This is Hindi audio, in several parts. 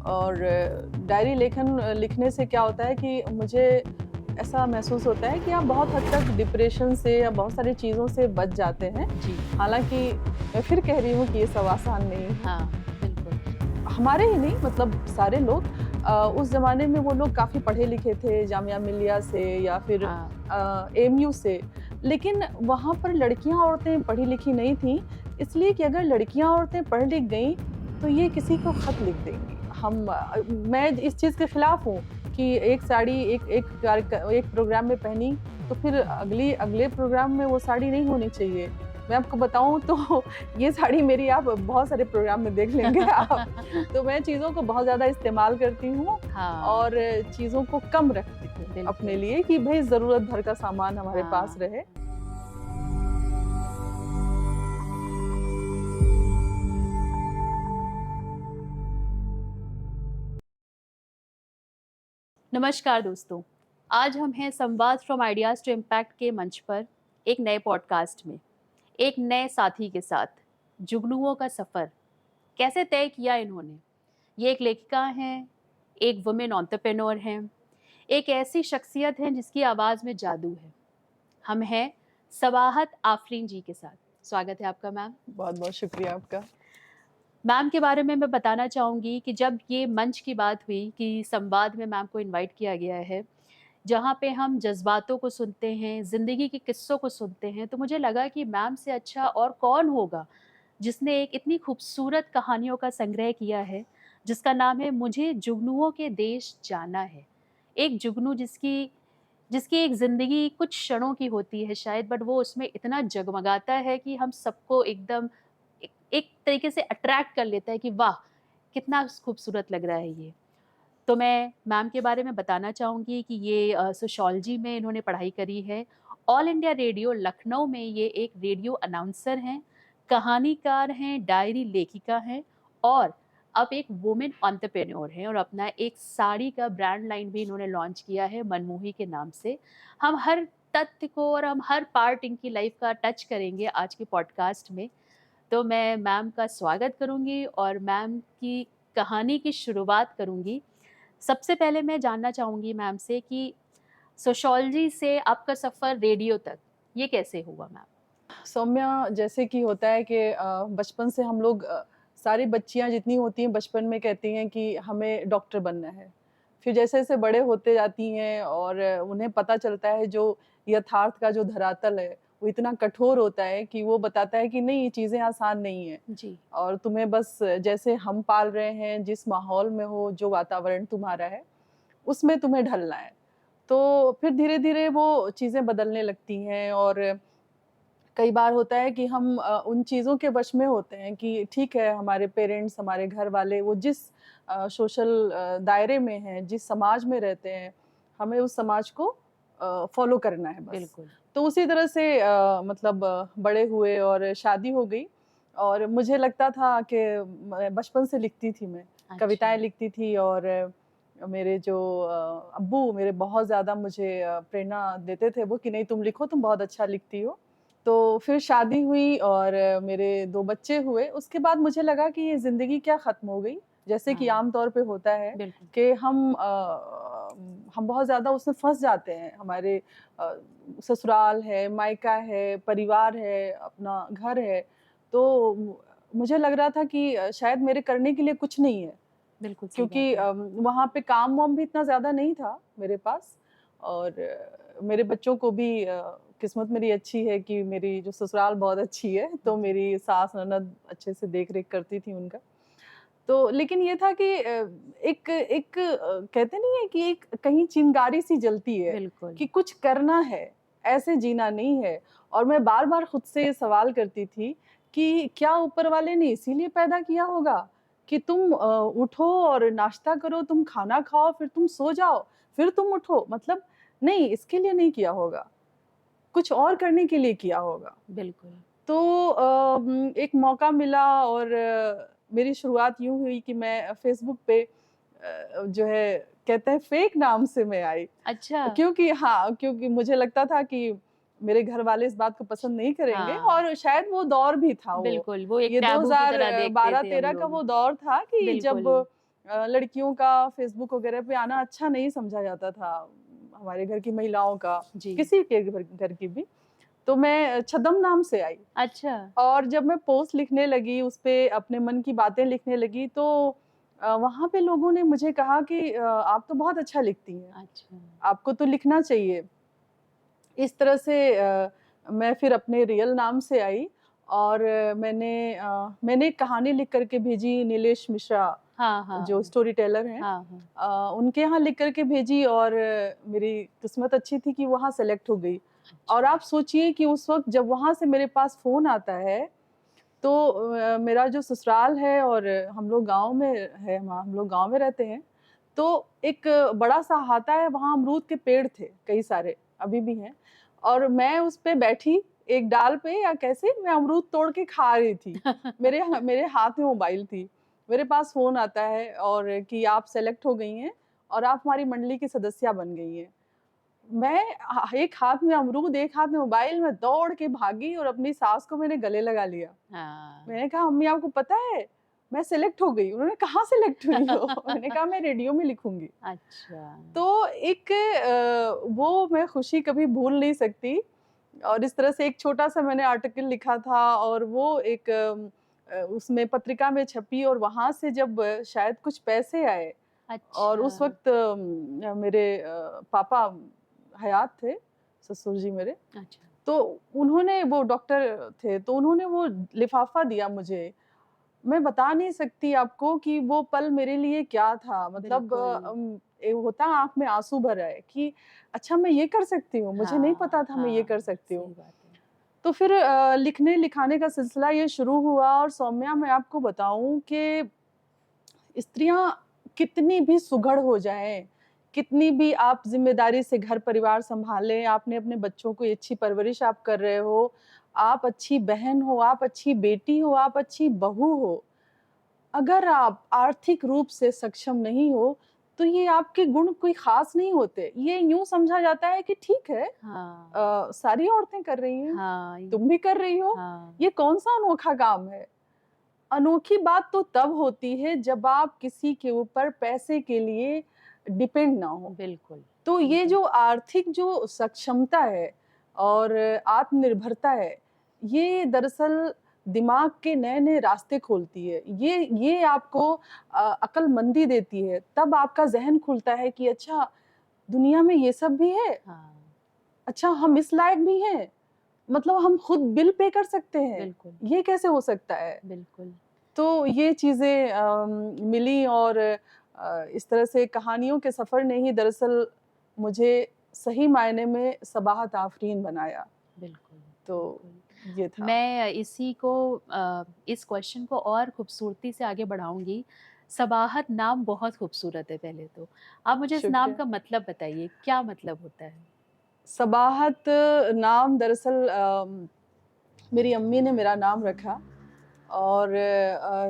और डायरी लेखन लिखने से क्या होता है कि मुझे ऐसा महसूस होता है कि आप बहुत हद तक डिप्रेशन से या बहुत सारी चीज़ों से बच जाते हैं। जी। हालाँकि मैं फिर कह रही हूँ कि ये सब आसान नहीं है। हाँ, बिल्कुल। हमारे ही नहीं मतलब सारे लोग उस ज़माने में वो लोग काफ़ी पढ़े लिखे थे जामिया मिलिया से या फिर हाँ, एएमयू से। लेकिन वहाँ पर लड़कियाँ औरतें पढ़ी लिखी नहीं थीं, इसलिए कि अगर लड़कियाँ औरतें पढ़ लिख गईं, तो ये किसी को ख़त लिख देंगी। मैं इस चीज़ के खिलाफ़ हूँ कि एक साड़ी एक प्रोग्राम में पहनी, तो फिर अगले प्रोग्राम में वो साड़ी नहीं होनी चाहिए। मैं आपको बताऊँ तो ये साड़ी मेरी आप बहुत सारे प्रोग्राम में देख लेंगे आप। तो मैं चीज़ों को बहुत ज़्यादा इस्तेमाल करती हूँ हाँ, और चीज़ों को कम रखती हूँ अपने बिल्कुल। लिए कि भई ज़रूरत भर का सामान हमारे पास हाँ। रहे। नमस्कार दोस्तों, आज हम हैं संवाद फ्रॉम आइडियाज़ टू इम्पैक्ट के मंच पर एक नए पॉडकास्ट में, एक नए साथी के साथ, जुगनुओं का सफ़र कैसे तय किया इन्होंने। ये एक लेखिका हैं, एक वुमेन एंटरप्रेन्योर हैं, एक ऐसी शख्सियत हैं जिसकी आवाज़ में जादू है। हम हैं सवाहत आफरीन जी के साथ। स्वागत है आपका मैम। बहुत-बहुत शुक्रिया आपका। मैम के बारे में मैं बताना चाहूँगी कि जब ये मंच की बात हुई कि संवाद में मैम को इनवाइट किया गया है, जहाँ पे हम जज़्बातों को सुनते हैं, ज़िंदगी के किस्सों को सुनते हैं, तो मुझे लगा कि मैम से अच्छा और कौन होगा, जिसने एक इतनी खूबसूरत कहानियों का संग्रह किया है, जिसका नाम है मुझे जुगनुओं के देश जाना है। एक जुगनू जिसकी जिसकी एक ज़िंदगी कुछ क्षणों की होती है शायद, बट वो उसमें इतना जगमगाता है कि हम सबको एकदम एक एक तरीके से अट्रैक्ट कर लेता है कि वाह! कितना खूबसूरत लग रहा है ये। तो मैं मैम के बारे में बताना चाहूँगी कि ये सोशियोलॉजी में इन्होंने पढ़ाई करी है। ऑल इंडिया रेडियो लखनऊ में ये एक रेडियो अनाउंसर हैं, कहानीकार हैं, डायरी लेखिका हैं और अब एक वुमेन एंटरप्रेन्योर हैं और अपना एक साड़ी का ब्रांड लाइन भी इन्होंने लॉन्च किया है मनमोही के नाम से। हम हर तथ्य को और हम हर पार्ट इनकी लाइफ का टच करेंगे आज के पॉडकास्ट में। तो मैं मैम का स्वागत करूँगी और मैम की कहानी की शुरुआत करूँगी। सबसे पहले मैं जानना चाहूँगी मैम से कि सोशियोलॉजी से आपका सफ़र रेडियो तक, ये कैसे हुआ मैम? सौम्या जैसे कि होता है कि बचपन से हम लोग सारी बच्चियाँ जितनी होती हैं बचपन में कहती हैं कि हमें डॉक्टर बनना है। फिर जैसे-जैसे बड़े होते जाती हैं और उन्हें पता चलता है जो यथार्थ का जो धरातल है, वो इतना कठोर होता है कि वो बताता है कि नहीं ये चीज़ें आसान नहीं हैं। जी। और तुम्हें बस जैसे हम पाल रहे हैं, जिस माहौल में हो, जो वातावरण तुम्हारा है, उसमें तुम्हें ढलना है। तो फिर धीरे-धीरे वो चीज़ें बदलने लगती हैं और कई बार होता है कि हम उन चीज़ों के वश में होते हैं कि ठीक है, हमारे पेरेंट्स, हमारे घर वाले वो जिस सोशल दायरे में हैं, जिस समाज में रहते हैं, हमें उस समाज को फ़ॉलो करना है बस। बिल्कुल। तो उसी तरह से मतलब बड़े हुए और शादी हो गई और मुझे लगता था कि मैं बचपन से लिखती थी मैं, अच्छा। कविताएँ लिखती थी और मेरे जो अब्बू मेरे बहुत ज़्यादा मुझे प्रेरणा देते थे वो कि नहीं तुम लिखो, तुम बहुत अच्छा लिखती हो। तो फिर शादी हुई और मेरे 2 बच्चे हुए, उसके बाद मुझे लगा कि ये ज़िंदगी क्या ख़त्म हो गई। जैसे कि हाँ, आम तौर पे होता है बिल्कुल। कि हम बहुत ज़्यादा उसमें फँस जाते हैं। हमारे अ, ससुराल है, मायका है, परिवार है, अपना घर है। तो मुझे लग रहा था कि शायद मेरे करने के लिए कुछ नहीं है। बिल्कुल सही बात क्योंकि है। वहाँ पे काम-वाम भी इतना ज़्यादा नहीं था मेरे पास और मेरे बच्चों को भी किस्मत मेरी अच्छी है कि मेरी जो ससुराल बहुत अच्छी है, तो जी। मेरी सास ननद अच्छे से देख-रेख करती थी उनका। तो लेकिन ये था कि एक एक कहते नहीं है कि एक कहीं चिंगारी सी जलती है बिल्कुल। कि कुछ करना है, ऐसे जीना नहीं है और मैं बार-बार खुद से ये सवाल करती थी कि क्या ऊपर वाले ने इसीलिए पैदा किया होगा कि तुम उठो और नाश्ता करो, तुम खाना खाओ, फिर तुम सो जाओ, फिर तुम उठो, मतलब नहीं, इसके लिए नहीं किया होगा, कुछ और करने के लिए किया होगा। बिल्कुल। तो एक मौका मिला और मेरी शुरुआत यूँ हुई कि मैं फ़ेसबुक पे जो है कहते हैं फ़ेक नाम से मैं आई। अच्छा। क्योंकि हाँ, क्योंकि मुझे लगता था कि मेरे घर वाले इस बात को पसंद नहीं करेंगे हाँ, और शायद वो दौर भी था वो। बिल्कुल, वो एक ये टैबू की तरह देखते थे हम 2012-13 का लोग। वो दौर था कि जब बिल्कुल। लड़कियों का फेसबुक वगैरह पे आना अच्छा नहीं समझा जाता था, हमारे घर की महिलाओं का, जी। किसी के घर की भी। तो मैं छदम नाम से आई, अच्छा। और जब मैं पोस्ट लिखने लगी, उस पे अपने मन की बातें लिखने लगी, तो वहाँ पे लोगों ने मुझे कहा कि आप तो बहुत अच्छा लिखती हैं, अच्छा। आपको तो लिखना चाहिए। इस तरह से मैं फिर अपने रियल नाम से आई, और मैंने एक कहानी लिख कर के भेजी नीलेश मिश्रा, हाँ, जो हाँ। स्टोरी टेलर हैं। हाँ, हाँ। उनके यहाँ लिख कर के भेजी, और मेरी किस्मत अच्छी थी कि वहाँ सेलेक्ट हो गई। और अच्छा। आप सोचिए कि उस वक़्त जब वहाँ से मेरे पास फ़ोन आता है, तो मेरा जो ससुराल है और हम लोग गाँव में है, वहाँ हम लोग गाँव में रहते हैं, तो एक बड़ा-सा अहाता है, वहाँ अमरूद के पेड़ थे कई सारे, अभी भी हैं, और मैं उस पे बैठी एक डाल पे, या कैसे मैं अमरूद तोड़ के खा रही थी। मेरे हाथ में मोबाइल थी। मेरे पास फ़ोन आता है और कि आप सेलेक्ट हो गई हैं और आप हमारी मंडली की सदस्या बन गई हैं। मैं एक हाथ में अमरूद, एक हाथ में मोबाइल, मैं दौड़ के भागी और अपनी सास को मैंने गले लगा लिया। हाँ। मैंने कहा, "अम्मी आपको पता है, मैं सेलेक्ट हो गई।" उन्होंने, "कहाँ सेलेक्ट हुई हो?" मैंने कहा, "मैं रेडियो में लिखूँगी।" अच्छा। तो एक वो मैं खुशी कभी भूल नहीं सकती, और इस तरह से एक छोटा-सा मैंने आर्टिकल लिखा था, और वो एक उसमें पत्रिका में छपी, और वहाँ से जब शायद कुछ पैसे आए, और अच्छा। उस वक़्त मेरे पापा हयात थे, ससुर जी मेरे, अच्छा। तो उन्होंने, वो डॉक्टर थे, तो उन्होंने वो लिफ़ाफ़ा दिया मुझे। मैं बता नहीं सकती आपको कि वो पल मेरे लिए क्या था, मतलब बिल्कुल। होता है आँख में आँसू भर आए कि अच्छा मैं ये कर सकती हूँ, मुझे नहीं हाँ, पता था मैं ये हाँ, कर सकती हूँ। सही बात है। तो फिर लिखने-लिखाने का सिलसिला ये शुरू हुआ, और सौम्या, मैं आपको बताऊँ कि स्त्रियाँ कितनी भी सुघड़ हो जाएँ, कितनी भी आप ज़िम्मेदारी से घर-परिवार सँभालें, आपने अपने बच्चों को अच्छी परवरिश आप कर रहे हो, आप अच्छी बहन हो, आप अच्छी बेटी हो, आप अच्छी बहू हो, अगर आप आर्थिक रूप से सक्षम नहीं हो, तो ये आपके गुण कोई ख़ास नहीं होते। ये यूँ समझा जाता है कि ठीक है, हाँ, सारी औरतें कर रही हैं, हाँ, तुम भी कर रही हो, हाँ, ये कौन-सा अनोखा काम है? अनोखी बात तो तब होती है जब आप किसी के ऊपर पैसे के लिए डिपेंड ना हो। बिल्कुल, तो ये बिल्कुल। जो आर्थिक जो सक्षमता है और आत्मनिर्भरता है, ये दरअसल दिमाग के नए-नए रास्ते खोलती है। ये आपको अक्लमंदी देती है, तब आपका ज़हन खुलता है कि अच्छा, दुनिया में ये सब भी है, हाँ, अच्छा हम इस लायक भी हैं, मतलब हम खुद बिल पे कर सकते हैं, बिल्कुल, ये कैसे हो सकता है? बिल्कुल। तो ये चीज़ें मिली, और इस तरह से कहानियों के सफ़र ने ही दरअसल मुझे सही मायने में सबाहत आफ़रीन बनाया। बिल्कुल, तो बिल्कुल। ये था। मैं इसी को इस क्वेश्चन को और खूबसूरती से आगे बढ़ाऊँगी। सबाहत नाम बहुत खूबसूरत है पहले तो। आप मुझे इस नाम शुक्रिया। का मतलब बताइए, क्या मतलब होता है? सबाहत नाम दरअसल मेरी अम्मी ने मेरा नाम रखा, और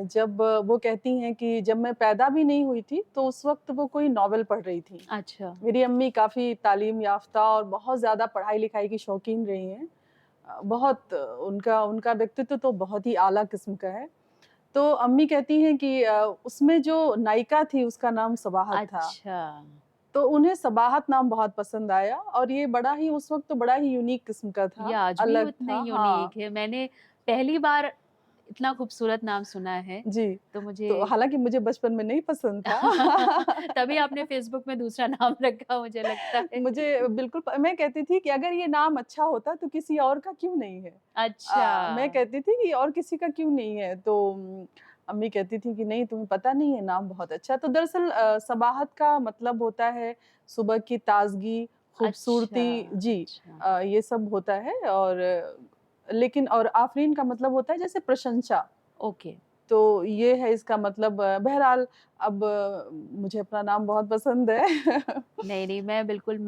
जब वो कहती हैं कि जब मैं पैदा भी नहीं हुई थी, तो उस वक़्त वो कोई नॉवल पढ़ रही थीं। अच्छा, मेरी अम्मी काफ़ी तालीम याफ़्ता और बहुत ज़्यादा पढ़ाई-लिखाई की शौकीन रही हैं। बहुत उनका उनका व्यक्तित्व तो बहुत ही आला किस्म का है। तो अम्मी कहती हैं कि उसमें जो नायिका थी उसका नाम सबाहत था। अच्छा। तो उन्हें सबाहत नाम बहुत पसंद आया, और ये बड़ा ही, उस वक़्त तो बड़ा ही यूनिक किस्म का ये था, आज भी अलग उतने था। हाँ, यूनिक है। मैंने पहली बार इतना खूबसूरत नाम सुना है, जी। तो मुझे तो हालाँकि मुझे बचपन में नहीं पसंद था। तभी आपने फ़ेसबुक में दूसरा नाम रखा मुझे लगता है। मुझे बिल्कुल मैं कहती थी कि अगर ये नाम अच्छा होता तो किसी और का क्यों नहीं है? अच्छा, मैं कहती थी कि और किसी का क्यों नहीं है? तो अम्मी कहती थी कि नहीं, तुम्हें पता नहीं है, नाम बहुत अच्छा है। तो दरअसल सबाहत का मतलब होता है सुबह की ताज़गी, अच्छा, खूबसूरती, जी। अच्छा। ये सब होता है, और लेकिन और आफ़रीन का मतलब होता है जैसे प्रशंसा। ओके। तो ये है इसका मतलब। बहरहाल, अब मुझे अपना नाम बहुत पसंद है। नहीं, नहीं, मैं बिल्कुल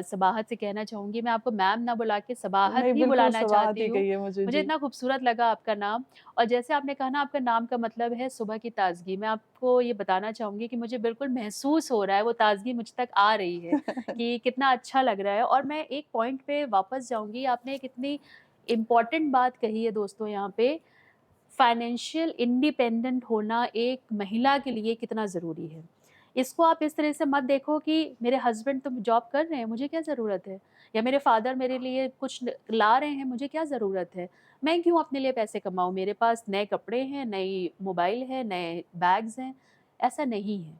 सबाहत से कहना चाहूँगी, मैं आपको मैम ना बुला के सबाहत नहीं, ही बिल्कुल बुलाना सबाहत चाहती ही हूँ। कहिए मुझे, मुझे जी। इतना खूबसूरत लगा आपका नाम और जैसे आपने कहा ना आपका नाम का मतलब है सुबह की ताज़गी, मैं आपको ये बताना चाहूँगी कि मुझे बिल्कुल महसूस हो रहा है, वो ताज़गी मुझ तक आ रही है कि कितना अच्छा लग रहा है और मैं एक पॉइंट पे वापस जाऊँगी, आपने एक इतनी इम्पोर्टेंट बात कही है दोस्तों यहाँ पे, फाइनेंशियल इंडिपेंडेंट होना एक महिला के लिए कितना ज़रूरी है। इसको आप इस तरह से मत देखो कि मेरे हस्बैंड तो जॉब कर रहे हैं, मुझे क्या ज़रूरत है? या मेरे फादर मेरे लिए कुछ ला रहे हैं, मुझे क्या ज़रूरत है? मैं क्यों अपने लिए पैसे कमाऊँ? मेरे पास नए कपड़े हैं, नई मोबाइल है, नए बैग्स हैं। ऐसा नहीं है।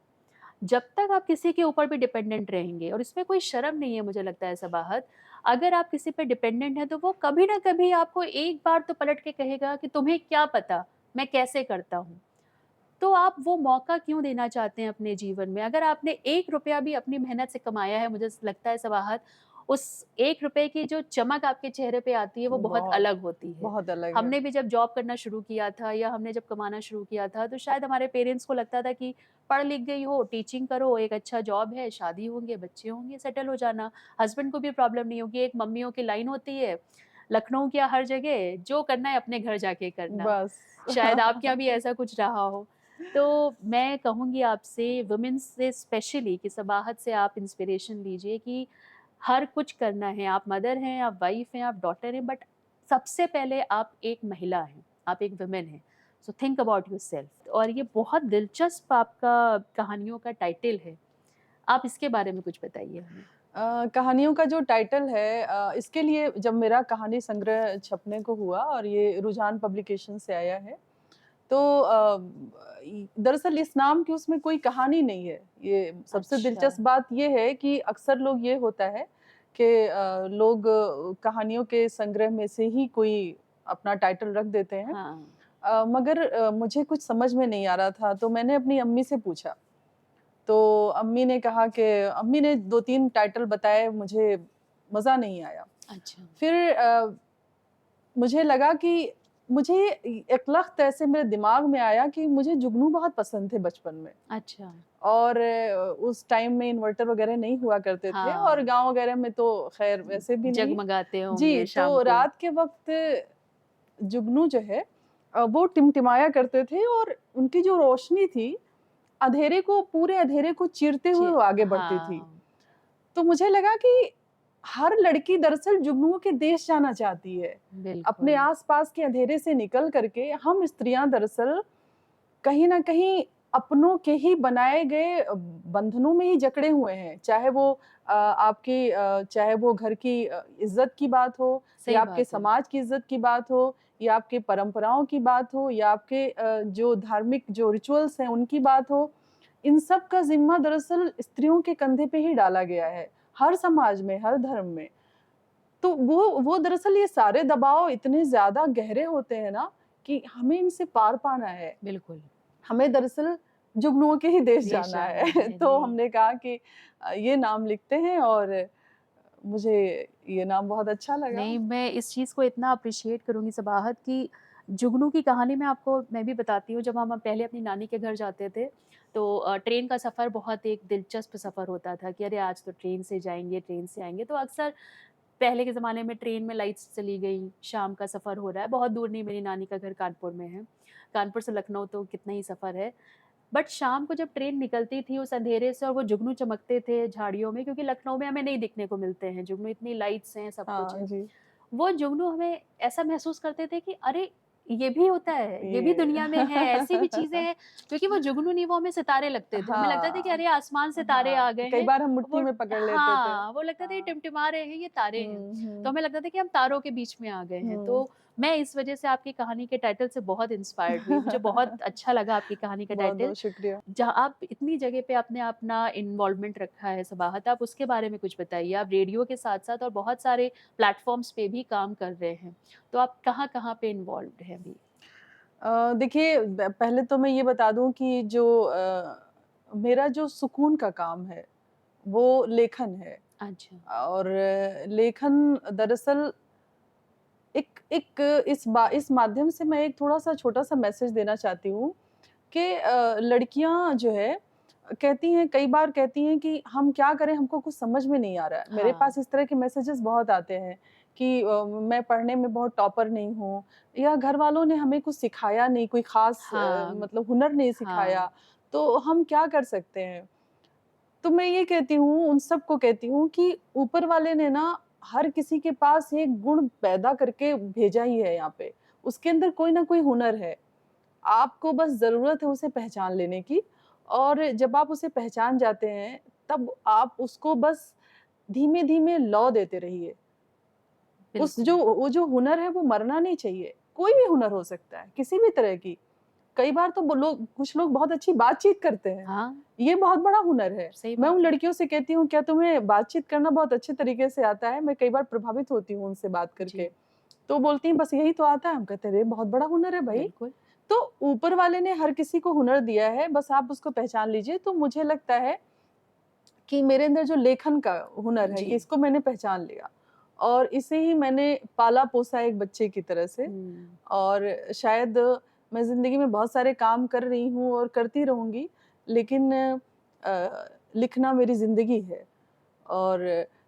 जब तक आप किसी के ऊपर भी डिपेंडेंट रहेंगे, और इसमें कोई शर्म नहीं है मुझे लगता है सबाहत, अगर आप किसी पे डिपेंडेंट हैं तो वो कभी ना कभी आपको एक बार तो पलट के कहेगा कि तुम्हें क्या पता मैं कैसे करता हूँ। तो आप वो मौका क्यों देना चाहते हैं अपने जीवन में? अगर आपने 1 रुपया भी अपनी मेहनत से कमाया है, मुझे लगता है सबाहत, उस 1 रुपए की जो चमक आपके चेहरे पे आती है वो बहुत बहुत, अलग होती है। बहुत अलग है। हमने भी जब जॉब करना शुरू किया था या हमने जब कमाना शुरू किया था, तो शायद हमारे पेरेंट्स को लगता था कि पढ़ लिख गई हो, टीचिंग करो, एक अच्छा जॉब है, शादी होंगे, बच्चे होंगे, सेटल हो जाना। हस्बैंड को भी प्रॉब्लम नहीं होगी। एक मम्मियों की लाइन होती है, लखनऊ क्या हर जगह, जो करना है अपने घर जाके करना। बस। शायद आपके यहाँ भी ऐसा कुछ रहा हो। तो मैं कहूँगी आपसे, वुमेन से स्पेशली, कि सबाहत से आप इंस्पिरेशन लीजिए कि हर कुछ करना है। आप मदर हैं, आप वाइफ हैं, आप डॉटर हैं, बट सबसे पहले आप एक महिला हैं, आप एक वुमेन हैं। So think about yourself. और ये बहुत दिलचस्प आपका कहानियों का टाइटल है। आप इसके बारे में कुछ बताइए हमें? कहानियों का जो टाइटल है, इसके लिए जब मेरा कहानी संग्रह छपने को हुआ और ये रुझान पब्लिकेशन से आया है, तो दरअसल इस नाम की उसमें कोई कहानी नहीं है। ये सबसे अच्छा। दिलचस्प बात ये है कि अक्सर लोग ये होता है कि लोग कहानियों के संग्रह में से ही कोई अपना टाइटल रख देते हैं। हाँ। मगर मुझे कुछ समझ में नहीं आ रहा था, तो मैंने अपनी अम्मी से पूछा। तो अम्मी ने 2-3 टाइटल बताए, मुझे मज़ा नहीं आया। अच्छा। फिर मुझे लगा कि मुझे एक लख्त ऐसे मेरे दिमाग में आया कि मुझे जुगनू बहुत पसंद थे बचपन में। अच्छा। और उस टाइम में इन्वर्टर वगैरह नहीं हुआ करते थे और हाँ। गाँव वगैरह में तो ख़ैर वैसे भी नहीं। जगमगाते जी, होंगे शाम तो को। रात के वक़्त जुगनू जो है वो टिमटिमाया करते थे और उनकी जो रोशनी थी, पूरे अंधेरे को चीरते हुए जी। वो आगे बढ़ती थी। हाँ, तो मुझे लगा कि हर लड़की दरअसल जुगनुओं के देश जाना चाहती है। अपने बिल्कुल। आस-पास के अंधेरे से निकल कर के हम स्त्रियाँ दरअसल कहीं न कहीं अपनों के ही बनाए गए बंधनों में ही जकड़े हुए हैं। चाहे वो घर की इज़्ज़त की बात हो, या सही आपके बात है। समाज की इज़्ज़त की बात हो, या आपके परंपराओं की बात हो, या आपके जो धार्मिक जो रिचुअल्स हैं उनकी बात हो। इन सब का ज़िम्मा दरअसल स्त्रियों के कंधे पे ही डाला गया है, हर समाज में, हर धर्म में। तो वो दरअसल ये सारे दबाव इतने ज़्यादा गहरे होते हैं ना कि हमें इनसे पार पाना है। बिल्कुल। हमें दरअसल जुगनुओं के ही देश देश जाना जाना है। है, तो जी। हमने कहा कि ये नाम लिखते हैं और मुझे ये नाम बहुत अच्छा लगा। नहीं, मैं इस चीज़ को इतना अप्रिशिएट करूँगी सबाहत कि जुगनू की कहानी मैं भी बताती हूँ। जब हम पहले अपनी नानी के घर जाते थे, तो ट्रेन का सफ़र बहुत एक दिलचस्प सफ़र होता था कि अरे आज तो ट्रेन से जाएँगे, ट्रेन से आएँगे। तो अक्सर पहले के ज़माने में ट्रेन में लाइट्स चली गई, शाम का सफ़र हो रहा है, बहुत दूर नहीं, मेरी नानी का घर कानपुर में है। कानपुर से लखनऊ तो कितना ही सफ़र है। बट शाम को जब ट्रेन निकलती थी उस अंधेरे से और वो जुगनू चमकते थे झाड़ियों में, क्योंकि लखनऊ में हमें नहीं दिखने को मिलते हैं जुगनू, इतनी लाइट्स हैं, सब कुछ हाँ है। जी, वो जुगनू हमें ऐसा महसूस करते थे कि अरे! ये भी होता है, ये भी ये दुनिया में है, ऐसी भी चीज़ें हैं, क्योंकि वो जुगनू नहीं, वो हमें सितारे लगते थे। हमें लगता था कि हाँ, अरे आसमान से तारे हाँ, आ गए कई हैं। बार हम मुट्ठी वो में पकड़ लेते थे। हाँ, वो लगता था ये हाँ, टिमटिमा रहे हैं, ये तारे हैं। हुँ, तो हुँ, हमें लगता था कि हम तारों के बीच में आ गए हैं। हुँ। तो मैं इस वज़ह से आपकी कहानी के टाइटल से बहुत इंस्पायर्ड हुई। मुझे बहुत अच्छा लगा आपकी कहानी का टाइटल। बहुत-बहुत शुक्रिया। जहाँ आप इतनी जगह पे आपने अपना इन्वॉल्वमेंट रखा है सबाहत, आप उसके बारे में कुछ बताइए। आप रेडियो के साथ-साथ और बहुत सारे प्लेटफ़ॉर्म्स पे भी काम कर रहे हैं। तो आप कहाँ-कहाँ पे इन्वॉल्व्ड हैं अभी? देखिए, पहले तो मैं ये बता दूँ कि मेरा जो सुकून का काम है, वो लेखन है। अच्छा। और लेखन दरअसल एक एक इस माध्यम से मैं एक थोड़ा-सा छोटा-सा मैसेज देना चाहती हूँ कि लड़कियाँ जो है कई बार कहती हैं कि हम क्या करें, हमको कुछ समझ में नहीं आ रहा है। मेरे हाँ, पास इस तरह के मैसेजेस बहुत आते हैं कि मैं पढ़ने में बहुत टॉपर नहीं हूँ, या घर वालों ने हमें कुछ सिखाया नहीं, कोई ख़ास हाँ, मतलब हुनर नहीं हाँ, सिखाया, तो हम क्या कर सकते हैं? तो मैं ये कहती हूँ, उन सबको कहती हूँ कि ऊपर वाले ने ना हर किसी के पास एक गुण पैदा करके भेजा ही है यहाँ पे। उसके अंदर कोई ना कोई हुनर है। आपको बस ज़रूरत है उसे पहचान लेने की, और जब आप उसे पहचान जाते हैं, तब आप उसको बस धीमे-धीमे लौ देते रहिए। बिल्कुल। वो जो हुनर है वो मरना नहीं चाहिए। कोई भी हुनर हो सकता है, किसी भी तरह की। कई बार तो वो लोग कुछ लोग बहुत अच्छी बातचीत करते हैं, हाँ, ये बहुत बड़ा हुनर है। सही मैं बात उन है। लड़कियों से कहती हूँ, क्या तुम्हें बातचीत करना बहुत अच्छे तरीके से आता है? मैं कई बार प्रभावित होती हूँ उनसे बात करके। जी, तो बोलती हैं, बस यही तो आता है। हम कहते हैं, अरे! बहुत बड़ा हुनर है भई। बिल्कुल। तो ऊपर वाले ने हर किसी को हुनर दिया है, बस आप उसको पहचान लीजिए। तो मुझे लगता है कि मेरे अंदर जो लेखन का हुनर है, जी। ये इसको मैंने पहचान लिया, और इसे ही मैंने पाला-पोसा एक बच्चे की तरह से। हुँ, और शायद मैं ज़िंदगी में बहुत सारे काम कर रही हूँ और करती रहूँगी, लेकिन लिखना मेरी ज़िंदगी है। और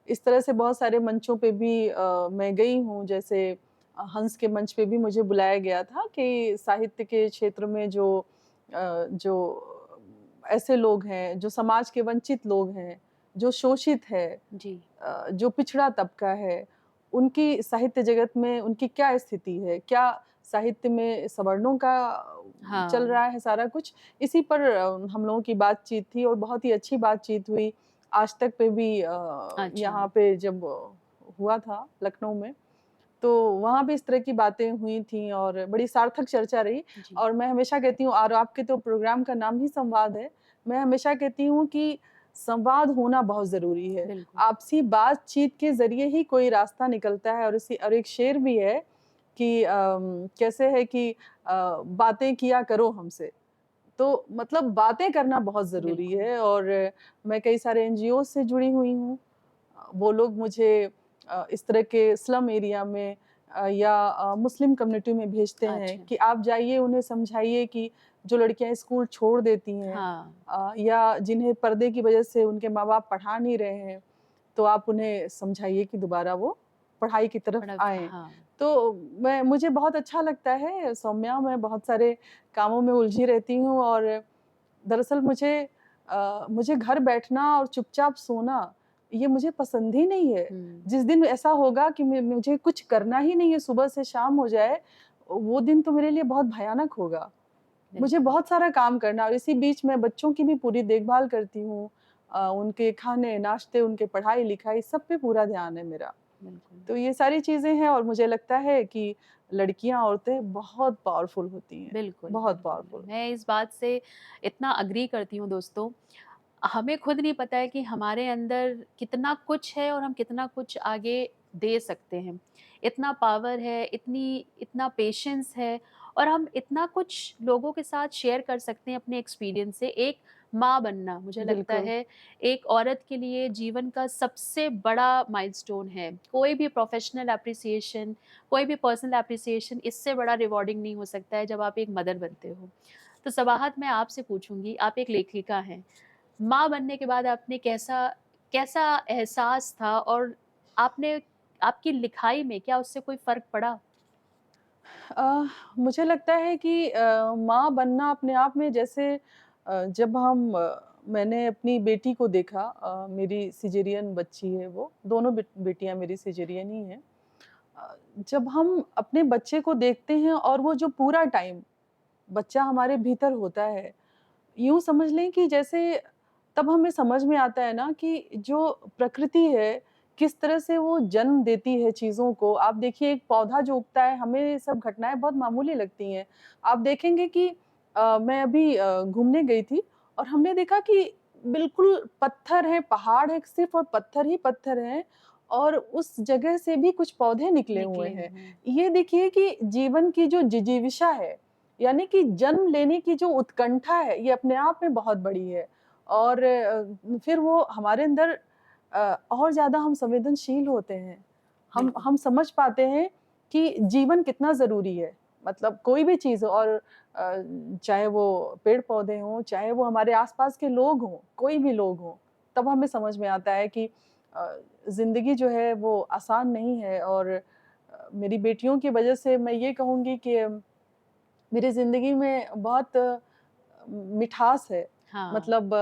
इस तरह से बहुत सारे मंचों पे भी मैं गई हूँ, जैसे हंस के मंच पे भी मुझे बुलाया गया था कि साहित्य के क्षेत्र में जो ऐसे लोग हैं, जो समाज के वंचित लोग हैं, जो शोषित है, जी। जो पिछड़ा तबका है, उनकी साहित्य जगत में उनकी क्या स्थिति है? क्या साहित्य में सवर्णों का चल हाँ, रहा है सारा कुछ? इसी पर हम लोगों की बातचीत थी, और बहुत ही अच्छी बातचीत हुई। आज तक पे भी अच्छा। यहाँ पे जब हुआ था लखनऊ में, तो वहाँ भी इस तरह की बातें हुई थीं और बड़ी सार्थक चर्चा रही। जी, और मैं हमेशा कहती हूँ, और आपके तो प्रोग्राम का नाम ही संवाद है, मैं हमेशा कहती हूँ कि संवाद होना बहुत ज़रूरी है। बिल्कुल। आपसी बातचीत के ज़रिए ही कोई रास्ता निकलता है, और एक शेर भी है कि कैसे है कि बातें किया करो हमसे। तो मतलब बातें करना बहुत ज़रूरी बिल्कुल। है। और मैं कई सारे एनजीओ से जुड़ी हुई हूँ। वो लोग मुझे इस तरह के स्लम एरिया में या मुस्लिम कम्युनिटी में भेजते हैं अच्छा, कि आप जाइए, उन्हें समझाइए कि जो लड़कियां स्कूल छोड़ देती हैं, हाँ, या जिन्हें पर्दे की वजह से उनके माँ-बाप पढ़ा नहीं रहे हैं, तो आप उन्हें समझाइए कि दोबारा वो पढ़ाई की तरफ बड़ा आएँ। हाँ, तो मुझे बहुत अच्छा लगता है सौम्या, मैं बहुत सारे कामों में उलझी रहती हूँ, और दरअसल मुझे घर बैठना और चुपचाप सोना, ये मुझे पसंद ही नहीं है। हुँ, जिस दिन ऐसा होगा कि मुझे कुछ करना ही नहीं है, सुबह से शाम हो जाए, वो दिन तो मेरे लिए बहुत भयानक होगा। मुझे बिल्कुल, बहुत सारा काम करना, और इसी बीच मैं बच्चों की भी पूरी देखभाल करती हूँ। उनके खाने, नाश्ते, उनके पढ़ाई-लिखाई सब पे पूरा ध्यान है मेरा। बिल्कुल, तो ये सारी चीज़ें हैं, और मुझे लगता है कि लड़कियाँ, औरतें बहुत पावरफुल होती हैं, बिल्कुल, बहुत बिल्कुल। पावरफुल। मैं इस बात से इतना एग्री करती हूँ दोस्तों। हमें खुद नहीं पता है कि हमारे अंदर कितना कुछ है और हम कितना कुछ आगे दे सकते हैं। इतना पावर है, इतना पेशेंस है और हम इतना कुछ लोगों के साथ शेयर कर सकते हैं अपने एक्सपीरियंस से। एक माँ बनना मुझे लगता बिल्कुल। है एक औरत के लिए जीवन का सबसे बड़ा माइलस्टोन है। कोई भी प्रोफ़ेशनल एप्रिसिएशन, कोई भी पर्सनल एप्रिसिएशन इससे बड़ा रिवॉर्डिंग नहीं हो सकता है जब आप एक मदर बनते हो। तो सबाहत मैं आपसे पूछूँगी, आप एक लेखिका हैं। माँ बनने के बाद आपने कैसा कैसा एहसास था और आपने आपकी लिखाई में क्या उससे कोई फ़र्क पड़ा? अ, मुझे लगता है कि माँ बनना अपने आप में, जैसे मैंने अपनी बेटी को देखा, मेरी सिजेरियन बच्ची है वो, दोनों बेटियाँ मेरी सिजेरियन ही हैं। जब हम अपने बच्चे को देखते हैं, और वो जो पूरा टाइम बच्चा हमारे भीतर होता है, यूँ समझ लें कि जैसे तब हमें समझ में आता है ना कि जो प्रकृति है, किस तरह से वो जन्म देती है चीज़ों को। आप देखिए, एक पौधा जो उगता है, हमें ये सब घटनाएँ बहुत मामूली लगती हैं। आप देखेंगे कि मैं अभी घूमने गई थी, और हमने देखा कि बिल्कुल पत्थर है, पहाड़ है, सिर्फ़ और पत्थर ही पत्थर हैं, और उस जगह से भी कुछ पौधे निकले हुए निकले हैं। हैं। ये देखिए कि जीवन की जो जिजीविषा है, यानी कि जन्म लेने की जो उत्कंठा है, ये अपने आप में बहुत बड़ी है। और फिर वो हमारे अंदर और ज़्यादा हम संवेदनशील होते हैं। बिल्कुल, हम समझ पाते हैं कि जीवन कितना ज़रूरी है। मतलब कोई भी चीज़ हो, और चाहे वो पेड़-पौधे हों, चाहे वो हमारे आस-पास के लोग हों, कोई भी लोग हों, तब हमें समझ में आता है कि ज़िंदगी जो है वो आसान नहीं है। और मेरी बेटियों की वजह से मैं ये कहूँगी कि मेरी ज़िंदगी में बहुत मिठास है। हाँ, मतलब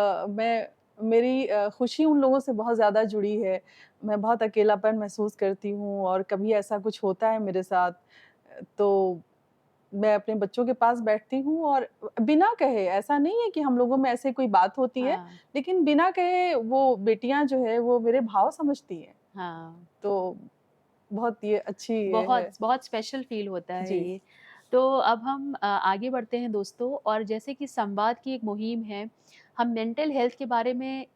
मेरी खुशी उन लोगों से बहुत ज़्यादा जुड़ी है। मैं बहुत अकेलापन महसूस करती हूँ, और कभी ऐसा कुछ होता है मेरे साथ, तो मैं अपने बच्चों के पास बैठती हूँ और बिना कहे, ऐसा नहीं है कि हम लोगों में ऐसे कोई बात होती है, हाँ, लेकिन बिना कहे वो बेटियाँ जो है वो मेरे भाव समझती हैं। हाँ। तो बहुत ये अच्छी ये बहुत है। बहुत स्पेशल फ़ील होता है जी। ये। तो अब हम आगे बढ़ते हैं दोस्तों, और जैसे कि संवाद की एक मुहिम है, हम मेंटल हेल्थ के बारे में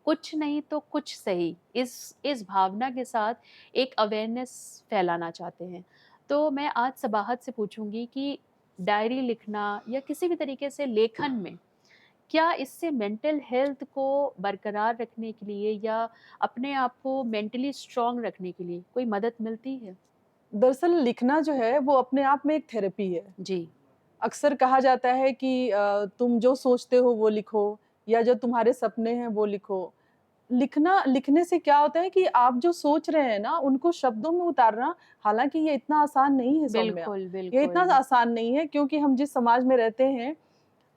कुछ नहीं तो कुछ सही, इस भावना के साथ एक अवेयरनेस फैलाना चाहते हैं। तो मैं आज सबाहत से पूछूँगी कि डायरी लिखना या किसी भी तरीके से लेखन में, क्या इससे मेंटल हेल्थ को बरकरार रखने के लिए या अपने आप को मेंटली स्ट्रॉन्ग रखने के लिए कोई मदद मिलती है? दरअसल लिखना जो है वो अपने आप में एक थेरेपी है। जी, अक्सर कहा जाता है कि तुम जो सोचते हो वो लिखो या जो तुम्हारे सपने हैं वो लिखो। लिखने से क्या होता है कि आप जो सोच रहे हैं ना उनको शब्दों में उतारना, हालाँकि ये इतना आसान नहीं है सौम्या। बिल्कुल, ये इतना बिल्कुल। आसान नहीं है क्योंकि हम जिस समाज में रहते हैं,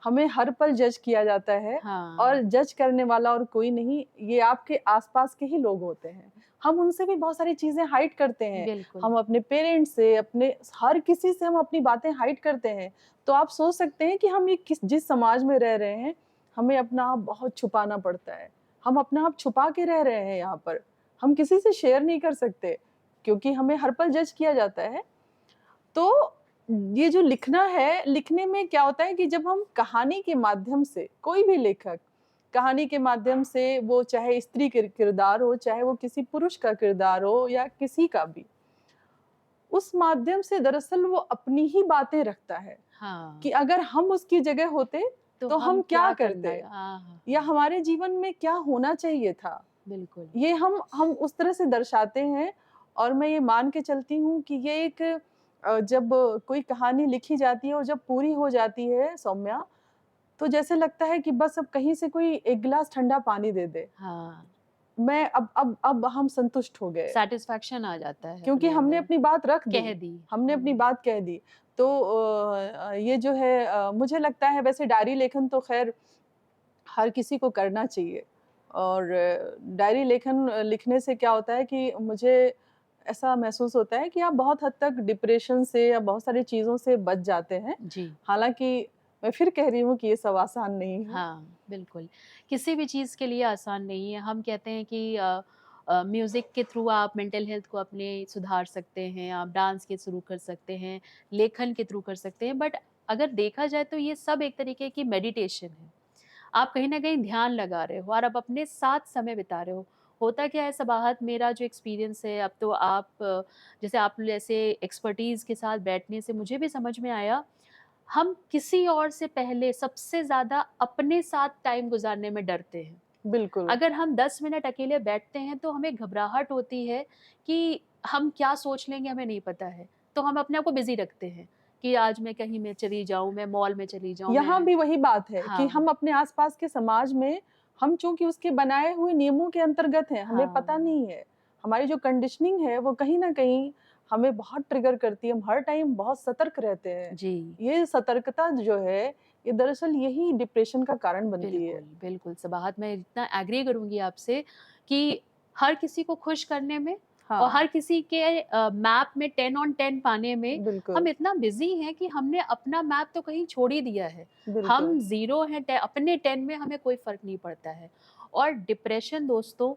हमें हर पल जज किया जाता है हाँ, और जज करने वाला और कोई नहीं, ये आपके आस-पास के ही लोग होते हैं। हम उनसे भी बहुत सारी चीज़ें हाइड करते हैं। बिल्कुल। हम अपने पेरेंट्स से, अपने हर किसी से हम अपनी बातें हाइड करते हैं। तो आप सोच सकते हैं कि हम ये जिस समाज में रह रहे हैं, हमें अपना आप बहुत छुपाना पड़ता है। हम अपना आप छुपा के रह रहे हैं यहाँ पर। हम किसी से शेयर नहीं कर सकते, क्योंकि हमें हर पल जज किया जाता है। तो ये जो लिखना है, लिखने में क्या होता है कि जब हम कहानी के माध्यम से, कोई भी लेखक कहानी के माध्यम से, वो चाहे स्त्री किरदार हो, चाहे वो किसी पुरुष का किरदार हो या किसी का भी, उस माध्यम से दरअसल वो अपनी ही बातें रखता है हाँ, कि अगर हम उसकी जगह होते, तो तो हम हम क्या क्या करना करते? है? हाँ, हाँ, या हाँ, हमारे जीवन में क्या होना चाहिए था? बिल्कुल। ये हम उस तरह से दर्शाते हैं और मैं ये मान के चलती हूँ कि ये एक जब कोई कहानी लिखी जाती है और जब पूरी हो जाती है सौम्या, तो जैसे लगता है कि बस अब कहीं से कोई एक गिलास ठंडा पानी दे दे। हाँ, मैं अब हम संतुष्ट हो गए, सैटिस्फैक्शन आ जाता है क्योंकि अपने हमने अंदर, अपनी बात रख कह दी, दी। हमने अपनी हुँ, बात कह दी। तो ये जो है मुझे लगता है वैसे डायरी लेखन तो ख़ैर हर किसी को करना चाहिए और डायरी लेखन लिखने से क्या होता है कि मुझे ऐसा महसूस होता है कि आप बहुत हद तक डिप्रेशन से या बहुत सारी चीज़ों से बच जाते हैं। जी, हालाँकि मैं फिर कह रही हूँ कि ये सब आसान नहीं है। हाँ, बिल्कुल। किसी भी चीज़ के लिए आसान नहीं है। हम कहते हैं कि म्यूज़िक के थ्रू आप मेंटल हेल्थ को अपने सुधार सकते हैं, आप डांस के थ्रू कर सकते हैं, लेखन के थ्रू कर सकते हैं, बट अगर देखा जाए तो ये सब एक तरीके की मेडिटेशन है। आप कहीं न कहीं ध्यान लगा रहे हो और आप अपने साथ समय बिता रहे हो। होता क्या है सबाहत, मेरा जो एक्सपीरियंस है, अब तो आप जैसे आप जैसे एक्सपर्टीज़ के साथ बैठने से मुझे भी समझ में आया, हम किसी और से पहले सबसे ज़्यादा अपने साथ टाइम गुज़ारने में डरते हैं। बिल्कुल। अगर हम 10 मिनट अकेले बैठते हैं तो हमें घबराहट होती है कि हम क्या सोच लेंगे, हमें नहीं पता है। तो हम अपने आप को बिज़ी रखते हैं कि आज मैं कहीं मैं चली जाऊँ, मैं मॉल में चली जाऊँ, यहाँ मैं भी वही बात है कि हम हाँ, अपने आस-पास के समाज में, हम चूँकि उसके बनाए हुए नियमों के अंतर्गत हैं, हमें पता हाँ। नहीं है। हमारी जो कंडीशनिंग है वो कहीं न कहीं हमें बहुत ट्रिगर करती है, हम हर टाइम बहुत सतर्क रहते हैं। जी, ये सतर्कता जो है, ये दरअसल यही डिप्रेशन का कारण बनती है। बिल्कुल, बिल्कुल, सबाहत मैं इतना एग्री करूँगी आपसे कि हर किसी को खुश करने में और हाँ, हर किसी के मैप में 10 ऑन 10 पाने में बिल्कुल, हम इतना बिज़ी हैं कि हमने अपना मैप तो कहीं छोड़ ही दिया है। बिल्कुल। हम ज़ीरो हैं, अपने 10 में हमें कोई फ़र्क नहीं पड़ता है। और डिप्रेशन दोस्तों,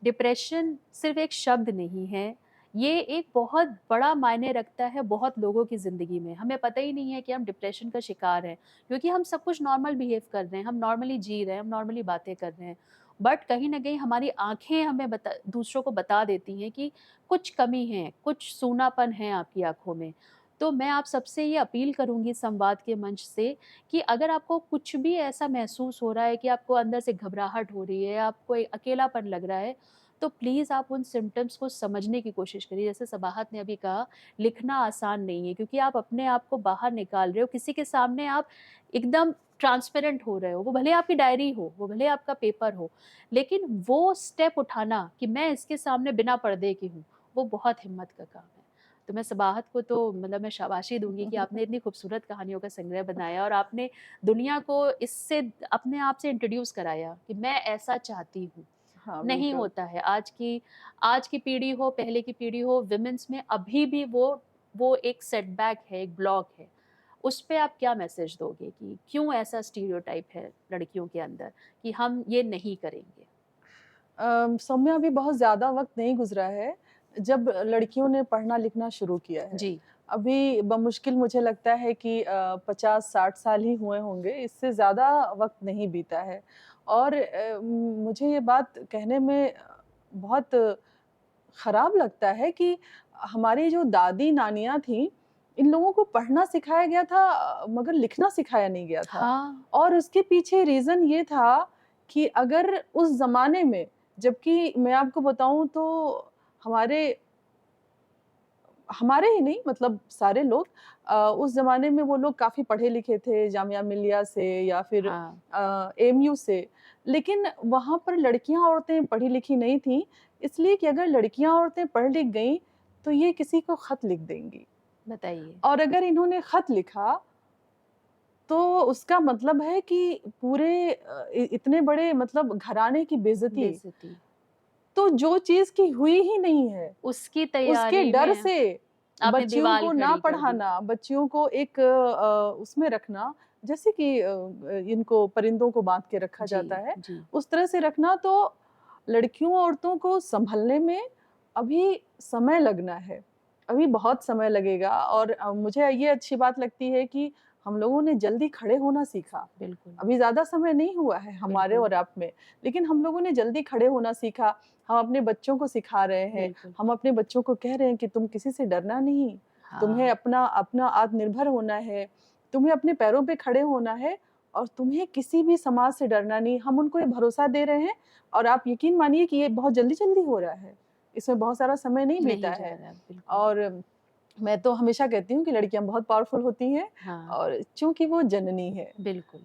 डिप्रेशन सिर्फ़ एक शब्द नहीं है, ये एक बहुत बड़ा मायने रखता है बहुत लोगों की ज़िंदगी में। हमें पता ही नहीं है कि हम डिप्रेशन का शिकार हैं। क्योंकि हम सब कुछ नॉर्मल बिहेव कर रहे हैं, हम नॉर्मली जी रहे हैं, हम नॉर्मली बातें कर रहे हैं। बट कहीं न कहीं हमारी आँखें हमें दूसरों को बता देती हैं कि कुछ कमी है, कुछ सूनापन है आपकी आँखों में। तो मैं आप सबसे ये अपील करूँगी संवाद के मंच से कि अगर आपको कुछ भी ऐसा महसूस हो रहा है कि आपको अंदर से घबराहट हो रही है, आपको एक अकेलापन लग रहा है, तो प्लीज़ आप उन सिम्पटम्स को समझने की कोशिश करिए। जैसे सबाहत ने अभी कहा, लिखना आसान नहीं है क्योंकि आप अपने आप को बाहर निकाल रहे हो, किसी के सामने आप एकदम ट्रांसपेरेंट हो रहे हो, वो भले आपकी डायरी हो, वो भले आपका पेपर हो, लेकिन वो स्टेप उठाना कि मैं इसके सामने बिना पर्दे की हूँ, वो बहुत हिम्मत का काम है। तो मैं सबाहत को तो मतलब मैं शाबाशी दूँगी कि आपने इतनी खूबसूरत कहानियों का संग्रह बनाया और आपने दुनिया को इससे अपने आप से इंट्रोड्यूस कराया कि मैं ऐसा चाहती हूँ। हाँ, नहीं बिल्कुल। होता है, आज की पीढ़ी हो, पहले की पीढ़ी हो, वुमेन्स में अभी भी वो एक सेटबैक है, एक ब्लॉक है। उस पे आप क्या मैसेज दोगे कि क्यों ऐसा स्टीरियोटाइप है लड़कियों के अंदर कि हम ये नहीं करेंगे? सौम्या, अभी बहुत ज़्यादा वक़्त नहीं गुज़रा है, जब लड़कियों ने पढ़ना-लिखना शुरू किया है। जी। अभी बमुश्किल मुझे लगता है कि 50-60 साल ही हुए होंगे, इससे ज़्यादा वक़्त नहीं बीता है। और मुझे ये बात कहने में बहुत खराब लगता है कि हमारी जो दादी-नानियाँ थीं, इन लोगों को पढ़ना सिखाया गया था, मगर लिखना सिखाया नहीं गया था। हाँ। और उसके पीछे रीज़न ये था कि अगर उस ज़माने में, जबकि मैं आपको बताऊँ तो हमारे हमारे ही नहीं, मतलब सारे लोग उस ज़माने में वो लोग काफ़ी पढ़े-लिखे थे, जामिया मिलिया से या फिर हाँ। एएमयू से। लेकिन वहाँ पर लड़कियाँ, औरतें पढ़ी-लिखी नहीं थीं, इसलिए कि अगर लड़कियाँ, औरतें पढ़-लिख गईं, तो ये किसी को खत लिख देंगी। बताइए। और अगर इन्होंने खत लिखा, तो उसका मतलब है कि पूरे इतने बड़े मतलब घराने की बेइज़्ज़ती। बेइज्जती। तो जो चीज़ की हुई ही नहीं है, उसकी उसके तैयारी डर में से आपने बच्चियों दीवाल को ना खड़ी कर दी। पढ़ाना, बच्चियों को एक उसमें रखना, जैसे कि इनको परिंदों को बाँध के रखा जी। जाता है, जी। उस तरह से रखना। तो लड़कियों, औरतों को सँभलने में अभी समय लगना है, अभी बहुत समय लगेगा। और मुझे ये अच्छी बात लगती है कि हम लोगों ने जल्दी खड़े होना सीखा। बिल्कुल। अभी ज़्यादा समय नहीं हुआ है हमारे बिल्कुल। और आप में, लेकिन हम लोगों ने जल्दी खड़े होना सीखा। हम अपने बच्चों को सिखा रहे हैं, बिल्कुल। हम अपने बच्चों को कह रहे हैं कि तुम किसी से डरना नहीं, तुम्हें हाँ। अपना अपना आत्मनिर्भर होना है, तुम्हें अपने पैरों पे खड़े होना है और तुम्हें किसी भी समाज से डरना नहीं। हम उनको ये भरोसा दे रहे हैं और आप यकीन मानिए कि ये बहुत जल्दी-जल्दी हो रहा है। इसमें बहुत सारा समय नहीं बीता नहीं जा है। रहा, बिल्कुल। और मैं तो हमेशा कहती हूँ कि लड़कियाँ बहुत पावरफुल होती हैं, हाँ। और चूँकि वो जननी है, बिल्कुल।